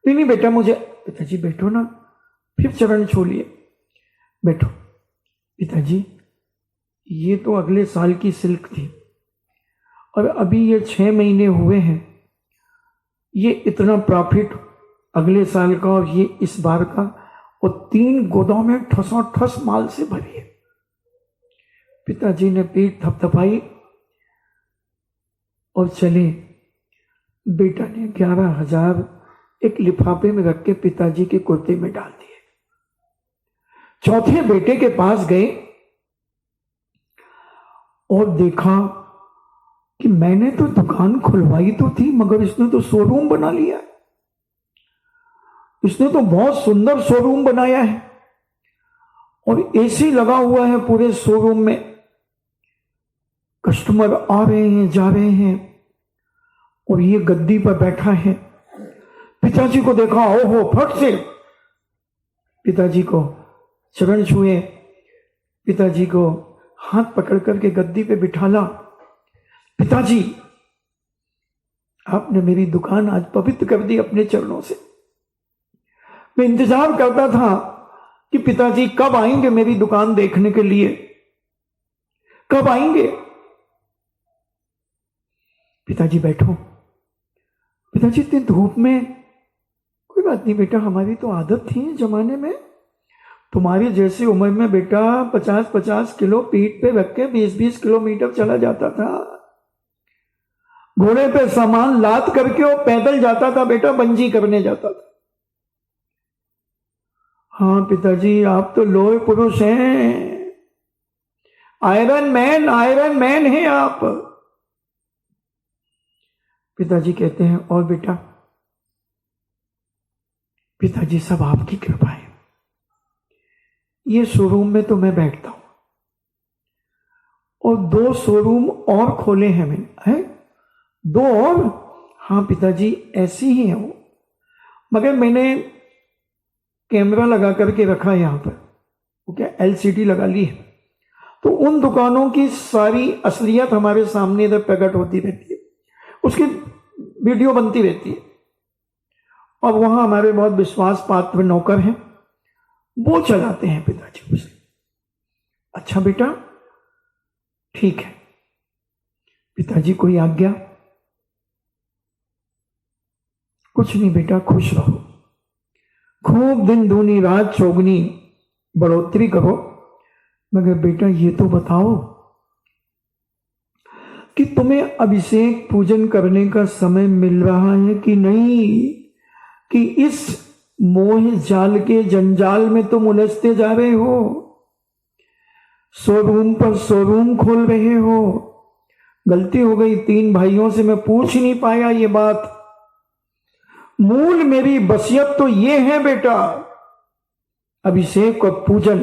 नहीं नहीं बेटा मुझे, पिताजी बैठो ना। फिर चरण छू लिए, बैठो। पिताजी ये तो अगले साल की सिल्क थी और अभी ये 6 महीने हुए हैं, ये इतना प्रॉफिट अगले साल का और ये इस बार का, और 3 गोदाम में ठसोठस माल से भरी है। पिताजी ने पीठ थपथपाई और चले। बेटा ने 11,000 एक लिफाफे में रख के पिताजी के कुर्ते में डाल दिए। चौथे बेटे के पास गए और देखा कि मैंने तो दुकान खुलवाई तो थी, मगर इसने तो शोरूम बना लिया है। इसने तो बहुत सुंदर शोरूम बनाया है और एसी लगा हुआ है पूरे शोरूम में। कस्टमर आ रहे हैं, जा रहे हैं, और ये गद्दी पर बैठा है। पिताजी को देखा, ओहो, फट से पिताजी को चरण छुए, पिताजी को हाथ पकड़ करके गद्दी पे बिठाला। पिताजी, आपने मेरी दुकान आज पवित्र कर दी अपने चरणों से। मैं इंतजार करता था कि पिताजी कब आएंगे मेरी दुकान देखने के लिए, कब आएंगे। पिताजी बैठो। पिताजी इतनी धूप में, कोई बात नहीं बेटा, हमारी तो आदत थी जमाने में, तुम्हारी जैसी उम्र में बेटा 50-50 किलो पीठ पे रख के 20-20 किलोमीटर चला जाता था। घोड़े पे सामान लाद करके और पैदल जाता था बेटा, बंजी करने जाता था। हाँ पिताजी, आप तो लोहे पुरुष हैं, आयरन मैन हैं आप। पिताजी कहते हैं, और बेटा? पिताजी, सब आपकी कृपा है। ये शोरूम में तो मैं बैठता हूं, और 2 शोरूम और खोले हैं मैंने, है 2 और। हाँ पिताजी, ऐसी ही है वो, मगर मैंने कैमरा लगा करके रखा है यहां पर, वो क्या LCD लगा ली है, तो उन दुकानों की सारी असलियत हमारे सामने इधर प्रकट होती रहती है, उसकी वीडियो बनती रहती है। और वहां हमारे बहुत विश्वास पात्र नौकर हैं, वो चलाते हैं पिताजी उसे। अच्छा बेटा, ठीक है। पिताजी, कोई आज्ञा? कुछ नहीं बेटा, खुश रहो, खूब दिन दूनी रात चौगनी बढ़ोतरी करो। मगर बेटा ये तो बताओ कि तुम्हें अभिषेक पूजन करने का समय मिल रहा है कि नहीं, कि इस मोह जाल के जंजाल में तुम उलझते जा रहे हो, शोरूम पर शोरूम खोल रहे हो। गलती हो गई, 3 भाइयों से मैं पूछ ही नहीं पाया ये बात। मूल मेरी वसीयत तो ये है बेटा, अभिषेक और पूजन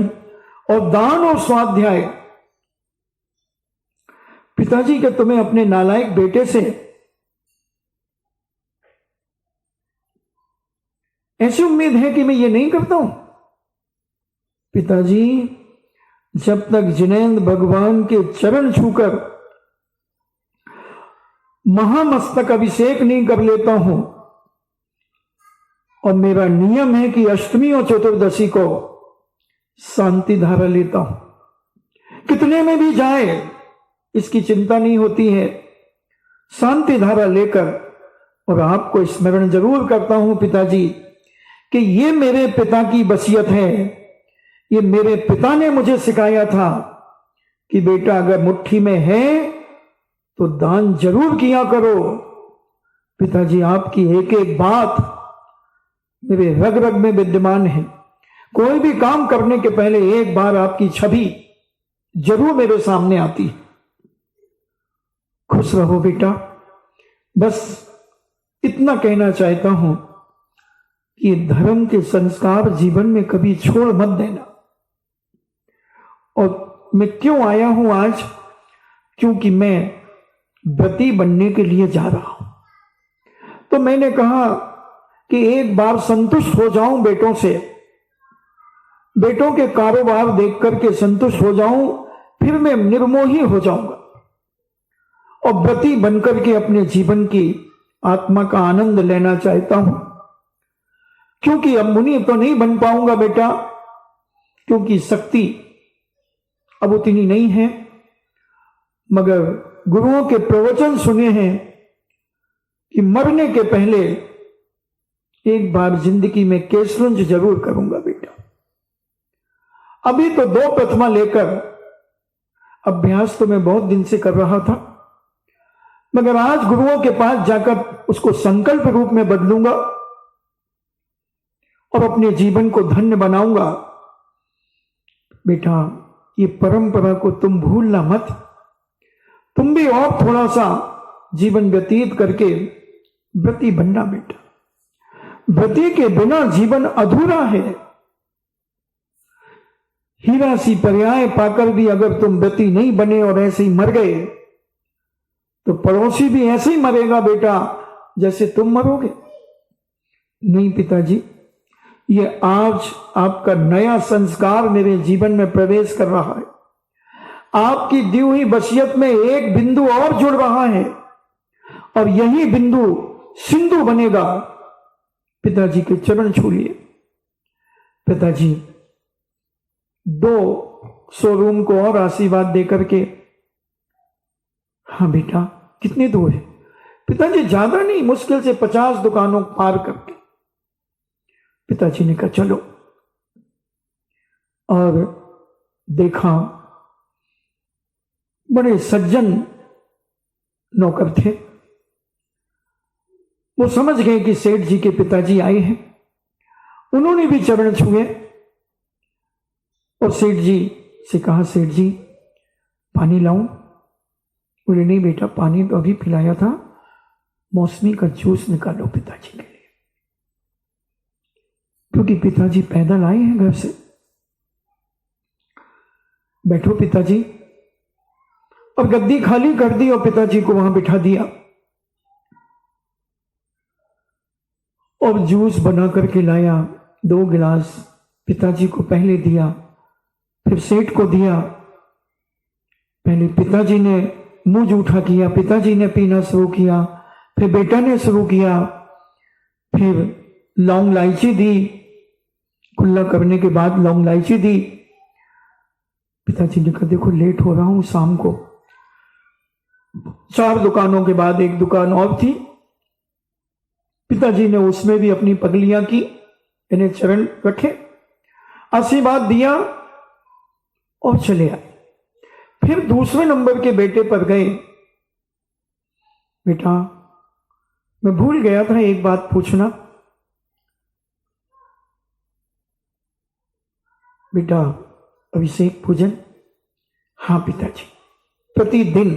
और दान और स्वाध्याय। पिताजी, के तुम्हें अपने नालायक बेटे से ऐसी उम्मीद है कि मैं ये नहीं करता हूं? पिताजी, जब तक जिनेंद्र भगवान के चरण छूकर महामस्तक अभिषेक नहीं कर लेता हूं, और मेरा नियम है कि अष्टमी और चतुर्दशी को शांति धारा लेता हूं, कितने में भी जाए इसकी चिंता नहीं होती है, शांति धारा लेकर। और आपको स्मरण जरूर करता हूं पिताजी कि ये मेरे पिता की वसीयत है, ये मेरे पिता ने मुझे सिखाया था कि बेटा अगर मुट्ठी में है तो दान जरूर किया करो। पिताजी, आपकी एक एक बात मेरे रग रग में विद्यमान है। कोई भी काम करने के पहले एक बार आपकी छवि जरूर मेरे सामने आती है। खुश रहो बेटा, बस इतना कहना चाहता हूं कि धर्म के संस्कार जीवन में कभी छोड़ मत देना। और मैं क्यों आया हूं आज? क्योंकि मैं व्रती बनने के लिए जा रहा हूं। तो मैंने कहा कि एक बार संतुष्ट हो जाऊं बेटों से, बेटों के कारोबार देख करके संतुष्ट हो जाऊं, फिर मैं निर्मोही हो जाऊंगा और व्रती बनकर के अपने जीवन की आत्मा का आनंद लेना चाहता हूं। क्योंकि अब मुनि तो नहीं बन पाऊंगा बेटा, क्योंकि शक्ति अब उतनी नहीं है, मगर गुरुओं के प्रवचन सुने हैं कि मरने के पहले एक बार जिंदगी में केसरंज जरूर करूंगा बेटा। अभी तो 2 प्रथमा लेकर अभ्यास तो मैं बहुत दिन से कर रहा था, मगर आज गुरुओं के पास जाकर उसको संकल्प रूप में बदलूंगा और अपने जीवन को धन्य बनाऊंगा। बेटा, ये परंपरा को तुम भूलना मत। तुम भी और थोड़ा सा जीवन व्यतीत करके व्रती बनना बेटा। व्रती के बिना जीवन अधूरा है। हीरा सी पर्याय पाकर भी अगर तुम व्रती नहीं बने और ऐसे ही मर गए तो पड़ोसी भी ऐसे ही मरेगा बेटा जैसे तुम मरोगे। नहीं पिताजी, ये आज आपका नया संस्कार मेरे जीवन में प्रवेश कर रहा है। आपकी दी हुई वसीयत में एक बिंदु और जुड़ रहा है और यही बिंदु सिंधु बनेगा। पिताजी के चरण छू लिए। पिताजी 2 शोरूम को और आशीर्वाद देकर के, हाँ बेटा कितनी दूर है? पिताजी ज्यादा नहीं, मुश्किल से 50 दुकानों पार करके। पिताजी ने कहा चलो, और देखा बड़े सज्जन नौकर थे। वो समझ गए कि सेठ जी के पिताजी आए हैं। उन्होंने भी चरण छुए और सेठ जी से कहा, सेठ जी पानी लाऊं? बोले नहीं बेटा, पानी तो अभी पिलाया था, मौसमी का जूस निकालो पिताजी के लिए, क्योंकि पिताजी पैदल आए हैं घर से। बैठो पिताजी। और गद्दी खाली कर दी और पिताजी को वहां बिठा दिया और जूस बना करके लाया। 2 गिलास पिताजी को पहले दिया, फिर सेठ को दिया। पहले पिताजी ने मुंह जूठा किया, पिताजी ने पीना शुरू किया, फिर बेटा ने शुरू किया, फिर लौंग इलायची दी। कुल्ला करने के बाद लौंग इलायची दी। पिताजी ने कहा देखो लेट हो रहा हूं, शाम को 4 दुकानों के बाद एक दुकान और थी। पिताजी ने उसमें भी अपनी पगलियां की, इन्हें चरण रखे, आशीर्वाद दिया और चले आए। फिर दूसरे नंबर के बेटे पर गए। बेटा मैं भूल गया था एक बात पूछना। बेटा अभिषेक पूजन? हाँ पिताजी, प्रतिदिन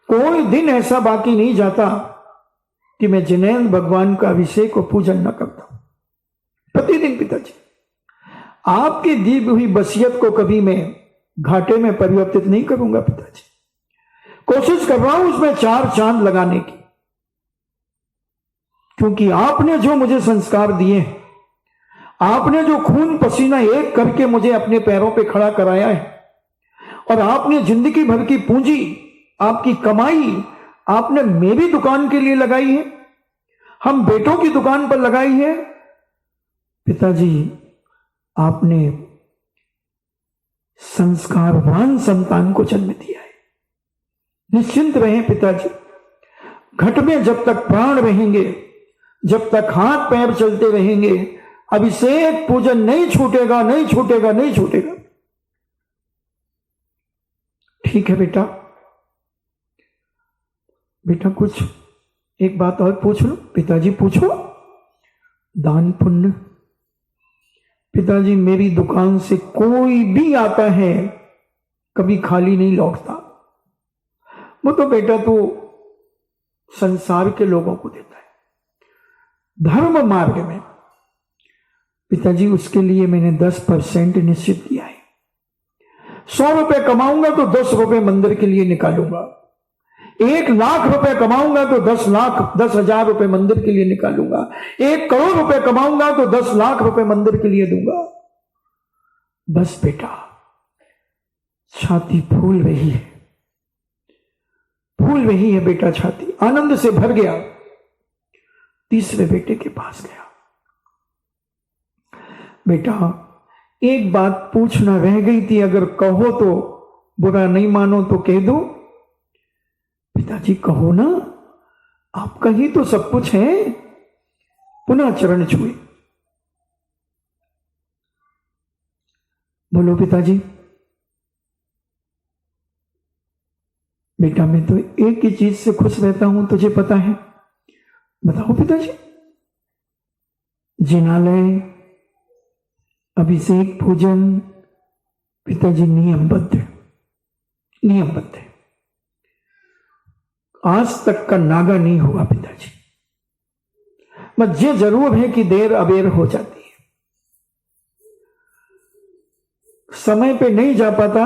कोई दिन ऐसा बाकी नहीं जाता कि मैं जिनेंद्र भगवान का अभिषेक और पूजन न करता हूं। प्रतिदिन पिताजी। आपकी दी हुई वसीयत को कभी मैं घाटे में परिवर्तित नहीं करूंगा पिताजी। कोशिश कर रहा हूं उसमें 4 चांद लगाने की, क्योंकि आपने जो मुझे संस्कार दिए हैं, आपने जो खून पसीना एक करके मुझे अपने पैरों पे खड़ा कराया है, और आपने जिंदगी भर की पूंजी, आपकी कमाई आपने मेरी दुकान के लिए लगाई है, हम बेटों की दुकान पर लगाई है। पिताजी आपने संस्कारवान संतान को जन्म दिया है। निश्चिंत रहें पिताजी। घट में जब तक प्राण रहेंगे, जब तक हाथ पैर चलते रहेंगे, अभिषेक पूजन नहीं छूटेगा, नहीं छूटेगा, नहीं छूटेगा। ठीक है बेटा। बेटा कुछ एक बात और पूछ लो? पिताजी पूछो। दान पुण्य? पिताजी मेरी दुकान से कोई भी आता है कभी खाली नहीं लौटता। वो तो बेटा तो संसार के लोगों को देता है धर्म मार्ग में। पिताजी उसके लिए मैंने 10% निश्चित किया है। 100 रुपए कमाऊंगा तो 10 रुपए मंदिर के लिए निकालूंगा। 1 लाख रुपए कमाऊंगा तो 10,000 रुपए मंदिर के लिए निकालूंगा। 1 करोड़ रुपए कमाऊंगा तो 10 लाख रुपए मंदिर के लिए दूंगा। बस बेटा छाती फूल रही है, फूल रही है बेटा, छाती आनंद से भर गया। तीसरे बेटे के पास गया। बेटा एक बात पूछना रह गई थी, अगर कहो तो बुरा नहीं मानो तो कह दो। पिताजी कहो ना, आपका ही तो सब कुछ है। पुनः चरण छुए। बोलो पिताजी, बेटा मैं तो एक ही चीज से खुश रहता हूं, तुझे पता है। बताओ पिताजी। जिनालय, अभिषेक, पूजन, पिताजी नियमबद्ध है। आज तक का नागा नहीं हुआ पिताजी। बस ये जरूर है कि देर अबेर हो जाती है, समय पे नहीं जा पाता,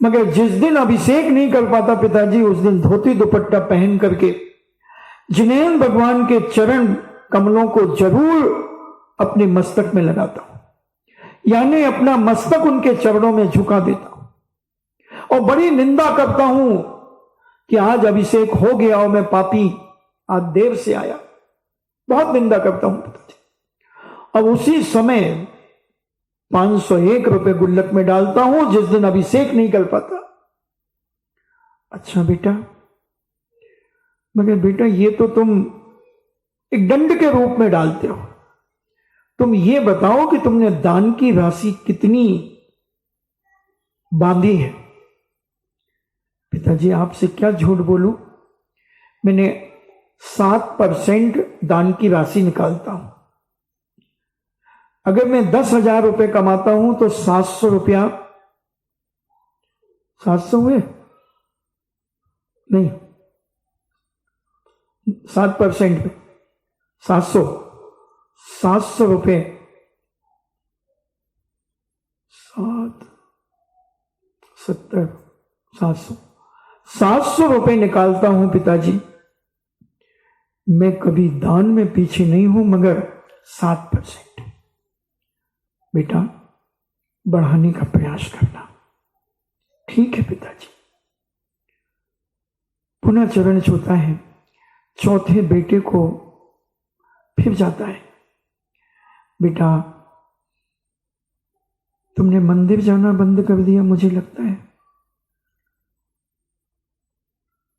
मगर जिस दिन अभिषेक नहीं कर पाता पिताजी, उस दिन धोती दुपट्टा पहन करके जिनेन भगवान के चरण कमलों को जरूर अपने मस्तक में लगाता हूं, यानी अपना मस्तक उनके चरणों में झुका देता हूं और बड़ी निंदा करता हूं कि आज अभिषेक हो गया और मैं पापी आज देर से आया। बहुत निंदा करता हूं पिताजी। अब उसी समय 501 रुपए गुल्लक में डालता हूं जिस दिन अभिषेक नहीं कर पाता। अच्छा बेटा, मगर बेटा ये तो तुम एक दंड के रूप में डालते हो। तुम ये बताओ कि तुमने दान की राशि कितनी बांधी है। पिताजी आपसे क्या झूठ बोलूं, मैंने 7% दान की राशि निकालता हूं। अगर मैं 10,000 रुपए कमाता हूं तो 700 रुपया, 700 हुए नहीं, 7% पे 700 रुपए, 770, 700 रुपए निकालता हूं पिताजी। मैं कभी दान में पीछे नहीं हूं, मगर 7% बेटा बढ़ाने का प्रयास करना। ठीक है पिताजी। पुनः चरण छूता है। चौथे बेटे को फिर जाता है, बेटा तुमने मंदिर जाना बंद कर दिया मुझे लगता है।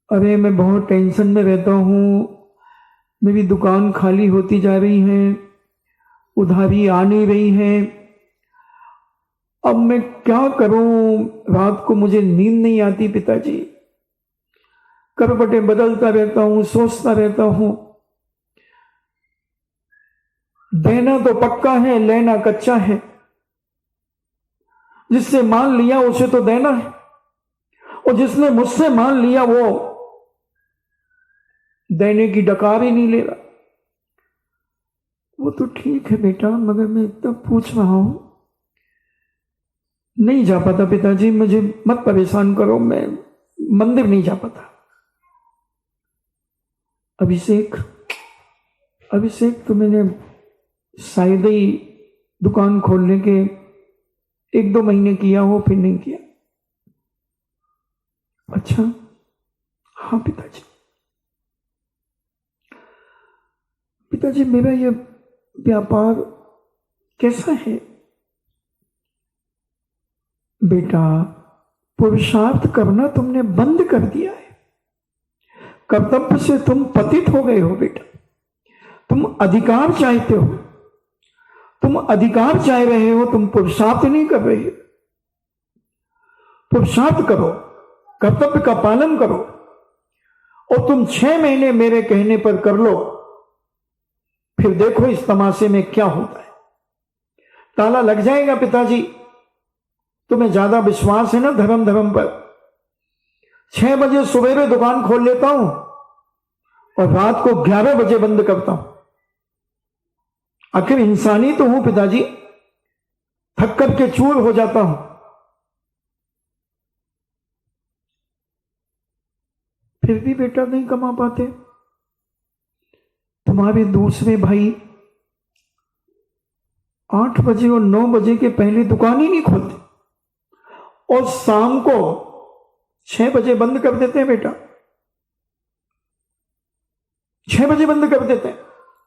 अरे मैं बहुत टेंशन में रहता हूं, मेरी दुकान खाली होती जा रही है, उधारी आ नहीं रही है, अब मैं क्या करूं, रात को मुझे नींद नहीं आती पिताजी, करवटें बदलता रहता हूं, सोचता रहता हूं। देना तो पक्का है, लेना कच्चा है। जिससे मान लिया उसे तो देना है, और जिसने मुझसे मान लिया वो देने की डकार ही नहीं ले रहा। वो तो ठीक है बेटा, मगर मैं इतना पूछ रहा हूं, नहीं जा पाता पिताजी, मुझे मत परेशान करो, मैं मंदिर नहीं जा पाता। अभिषेक तो मैंने शायद ही दुकान खोलने के 1-2 महीने किया हो, फिर नहीं किया। अच्छा हाँ पिताजी मेरा ये व्यापार कैसा है। बेटा पुरुषार्थ करना तुमने बंद कर दिया है, कर्तव्य से तुम पतित हो गए हो बेटा। तुम अधिकार चाहते हो, तुम अधिकार चाह रहे हो, तुम पुरुषार्थ नहीं कर रहे हो। पुरुषार्थ करो, कर्तव्य का पालन करो, और तुम 6 महीने मेरे कहने पर कर लो, फिर देखो इस तमाशे में क्या होता है। ताला लग जाएगा पिताजी। तुम्हें ज्यादा विश्वास है ना धर्म पर। 6 बजे सवेरे दुकान खोल लेता हूं और रात को 11 बजे बंद करता हूं। आखिर इंसानी तो हूं पिताजी, थक करके चूर हो जाता हूं। फिर भी बेटा नहीं कमा पाते। तुम्हारे दूसरे भाई 8 बजे और 9 बजे के पहले दुकान ही नहीं खोलते, और शाम को 6 बजे बंद कर देते हैं बेटा। 6 बजे बंद कर देते हैं,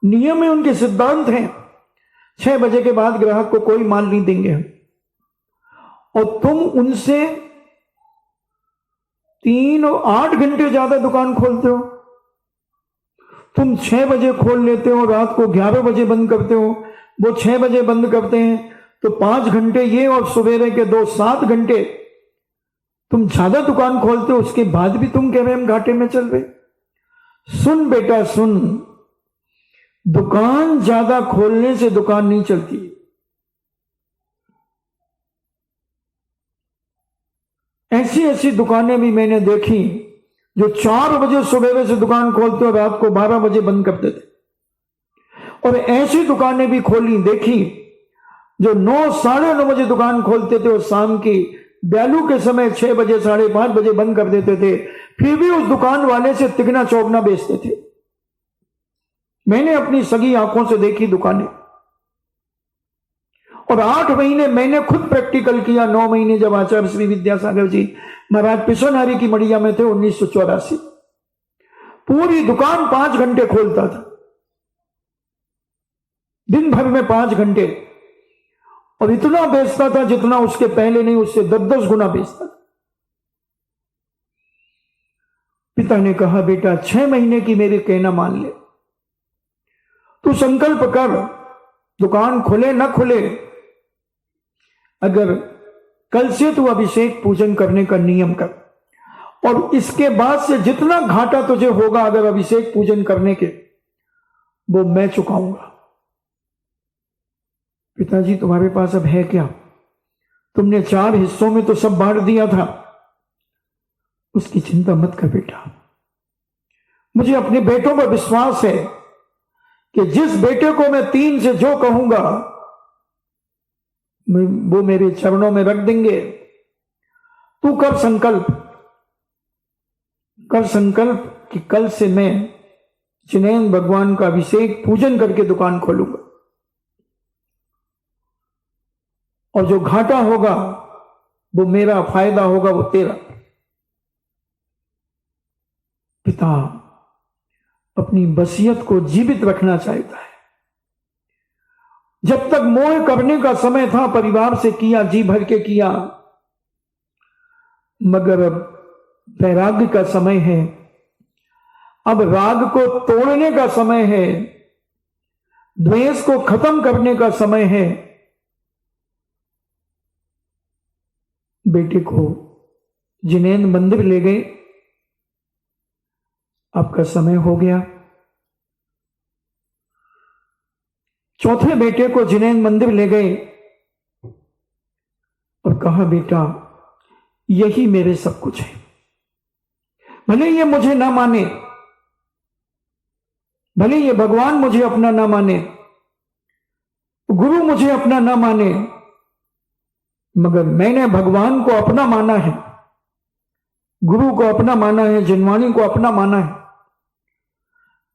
नियम है, उनके सिद्धांत हैं। 6 बजे के बाद ग्राहक को कोई माल नहीं देंगे हम। और तुम उनसे 3 और 8 घंटे ज्यादा दुकान खोलते हो। तुम 6 बजे खोल लेते हो, रात को 11 बजे बंद करते हो, वो 6 बजे बंद करते हैं, तो 5 घंटे ये और सवेरे के 7 घंटे तुम ज्यादा दुकान खोलते हो, उसके बाद भी तुम कह रहे हम घाटे में चल रहे। सुन बेटा सुन, दुकान ज्यादा खोलने से दुकान नहीं चलती। ऐसी ऐसी दुकानें भी मैंने देखी जो 4 बजे सवेरे से दुकान खोलते और रात को 12 बजे बंद करते थे, और ऐसी दुकानें भी खोली देखी जो 9 साढ़े 9 बजे दुकान खोलते थे और शाम की बैलू के समय 6 बजे 5:30 बजे बंद कर देते थे, फिर भी उस दुकान वाले से तिगना चौगना बेचते थे। मैंने अपनी सगी आंखों से देखी दुकानें, और 8 महीने मैंने खुद प्रैक्टिकल किया। 9 महीने जब आचार्य श्री विद्यासागर जी महाराज पिसोनारी की मड़िया में थे 1984, पूरी दुकान 5 घंटे खोलता था, दिन भर में 5 घंटे, और इतना बेचता था जितना उसके पहले नहीं, उससे 10-10 गुना बेचता था। पिता ने कहा बेटा 6 महीने की मेरी कहना मान ले, तू संकल्प कर, दुकान खुले ना खुले, अगर कल से तू अभिषेक पूजन करने का नियम कर, और इसके बाद से जितना घाटा तुझे होगा अगर अभिषेक पूजन करने के, वो मैं चुकाऊंगा। पिताजी तुम्हारे पास अब है क्या? तुमने 4 हिस्सों में तो सब बांट दिया था। उसकी चिंता मत कर बेटा, मुझे अपने बेटों पर विश्वास है कि जिस बेटे को मैं 3 से जो कहूंगा वो मेरे चरणों में रख देंगे। तू कर संकल्प कि कल से मैं जिनेंद्र भगवान का अभिषेक पूजन करके दुकान खोलूंगा, और जो घाटा होगा वो मेरा, फायदा होगा वो तेरा। पिता अपनी वसीयत को जीवित रखना चाहता है। जब तक मोह करने का समय था परिवार से किया, जी भर के किया, मगर अब वैराग्य का समय है, अब राग को तोड़ने का समय है, द्वेष को खत्म करने का समय है। बेटे को जिनेंद्र मंदिर ले गए, आपका समय हो गया। चौथे बेटे को जिनेंद्र मंदिर ले गए और कहा बेटा यही मेरे सब कुछ है, भले ये मुझे ना माने, भले ये भगवान मुझे अपना ना माने, गुरु मुझे अपना ना माने, मगर मैंने भगवान को अपना माना है, गुरु को अपना माना है, जिनवाणी को अपना माना है।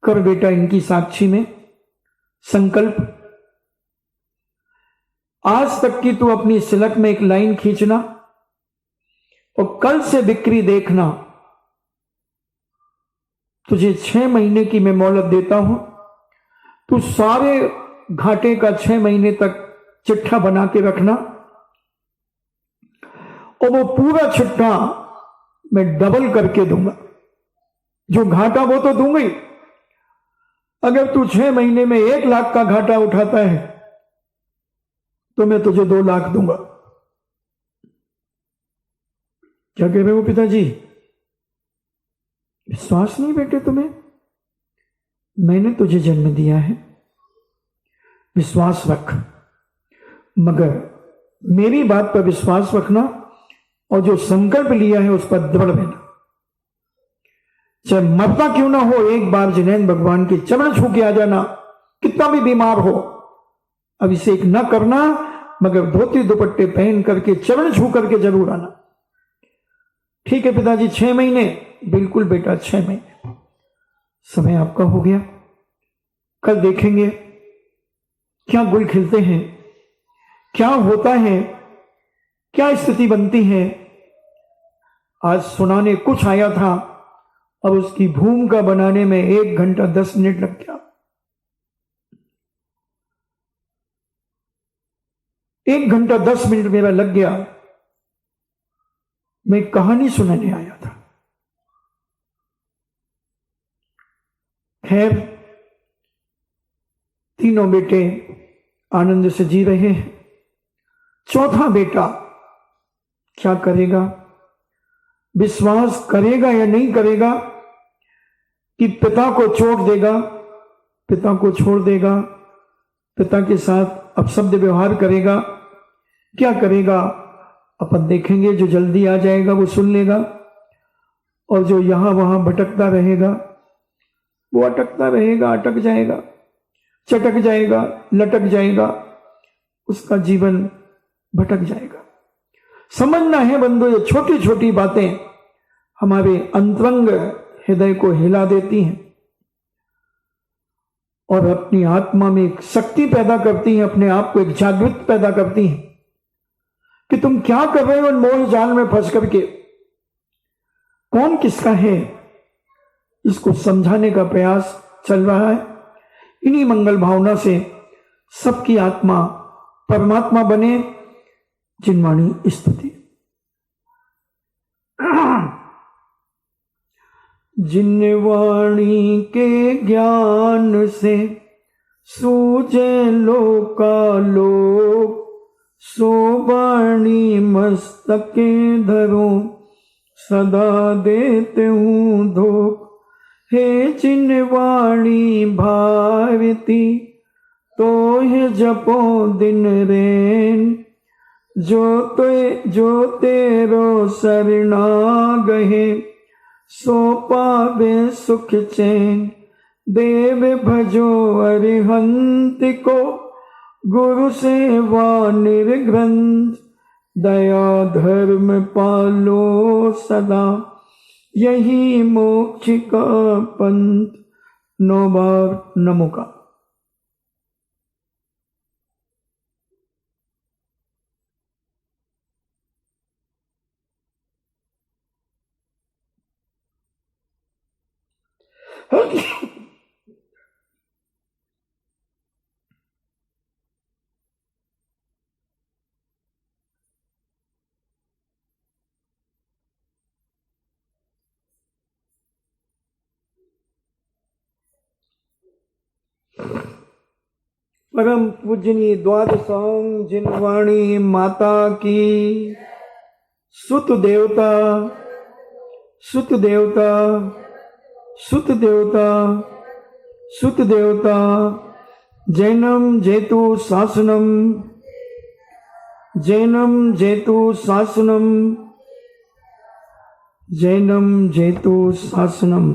कर बेटा इनकी साक्षी में संकल्प, आज तक की तू अपनी सिलक में एक लाइन खींचना, और कल से बिक्री देखना। तुझे 6 महीने की मैं मोहलत देता हूं, तू सारे घाटे का 6 महीने तक चिट्ठा बना के रखना, और वो पूरा चिट्ठा मैं डबल करके दूंगा। जो घाटा वो तो दूंगा ही, अगर तू 6 महीने में 1 लाख का घाटा उठाता है तो मैं तुझे 2 लाख दूंगा। क्या कह रहे हो पिताजी? विश्वास नहीं बेटे तुम्हें? मैंने तुझे जन्म दिया है, विश्वास रख, मगर मेरी बात पर विश्वास रखना, और जो संकल्प लिया है उस पर दृढ़ रहना। चाहे मरता क्यों ना हो, एक बार जिनेंद्र भगवान के चरण छू के आ जाना, कितना भी बीमार हो, अभिषेक न करना, मगर धोती दुपट्टे पहन करके चरण छू करके जरूर आना। ठीक है पिताजी, 6 महीने? बिल्कुल बेटा 6 महीने। समय आपका हो गया, कल देखेंगे क्या गुल खिलते हैं, क्या होता है, क्या स्थिति बनती है। आज सुनाने कुछ आया था, अब उसकी भूमिका बनाने में 1 घंटा 10 मिनट लग गया। 1 घंटा 10 मिनट मेरा लग गया। मैं कहानी सुनाने आया था। खैर, तीनों बेटे आनंद से जी रहे हैं। चौथा बेटा क्या करेगा? विश्वास करेगा या नहीं करेगा कि पिता को छोड़ देगा, पिता को छोड़ देगा, पिता के साथ अपशब्द व्यवहार करेगा? क्या करेगा अपन देखेंगे। जो जल्दी आ जाएगा वो सुन लेगा, और जो यहां वहां भटकता रहेगा वो अटकता रहेगा, अटक जाएगा, चटक जाएगा, लटक जाएगा, उसका जीवन भटक जाएगा। समझना है बंधु, ये छोटी छोटी बातें हमारे अंतरंग हृदय को हिला देती हैं और अपनी आत्मा में एक शक्ति पैदा करती हैं, अपने आप को एक जागृत पैदा करती हैं कि तुम क्या कर रहे हो इन मोह जाल में फंस करके। कौन किसका है, इसको समझाने का प्रयास चल रहा है। इन्हीं मंगल भावना से सबकी आत्मा परमात्मा बने। जिनवाणी स्तुति। जिनवाणी के ज्ञान से सूझे लोकालोक, सो वाणी मस्तके धरो, सदा देते हूँ धोख। हे जिनवाणी भारती, तो है जपो दिन रैन, जो तेरो शरणा गहे, सो पावे सुख चैन। देव भजो अरिहंत को, गुरु सेवा निर्ग्रंथ। दया धर्म पालो सदा, यही मोक्ष का पंथ। 9 बार नमो का। परम पूजनी द्वादशांग जिनवाणी माता की। सुत देवता, सुत देवता, सुत देवता, सुत देवता। जैनम जेतु शासनम, जैनम जेतु शासनम, जैनम जेतु शासनम।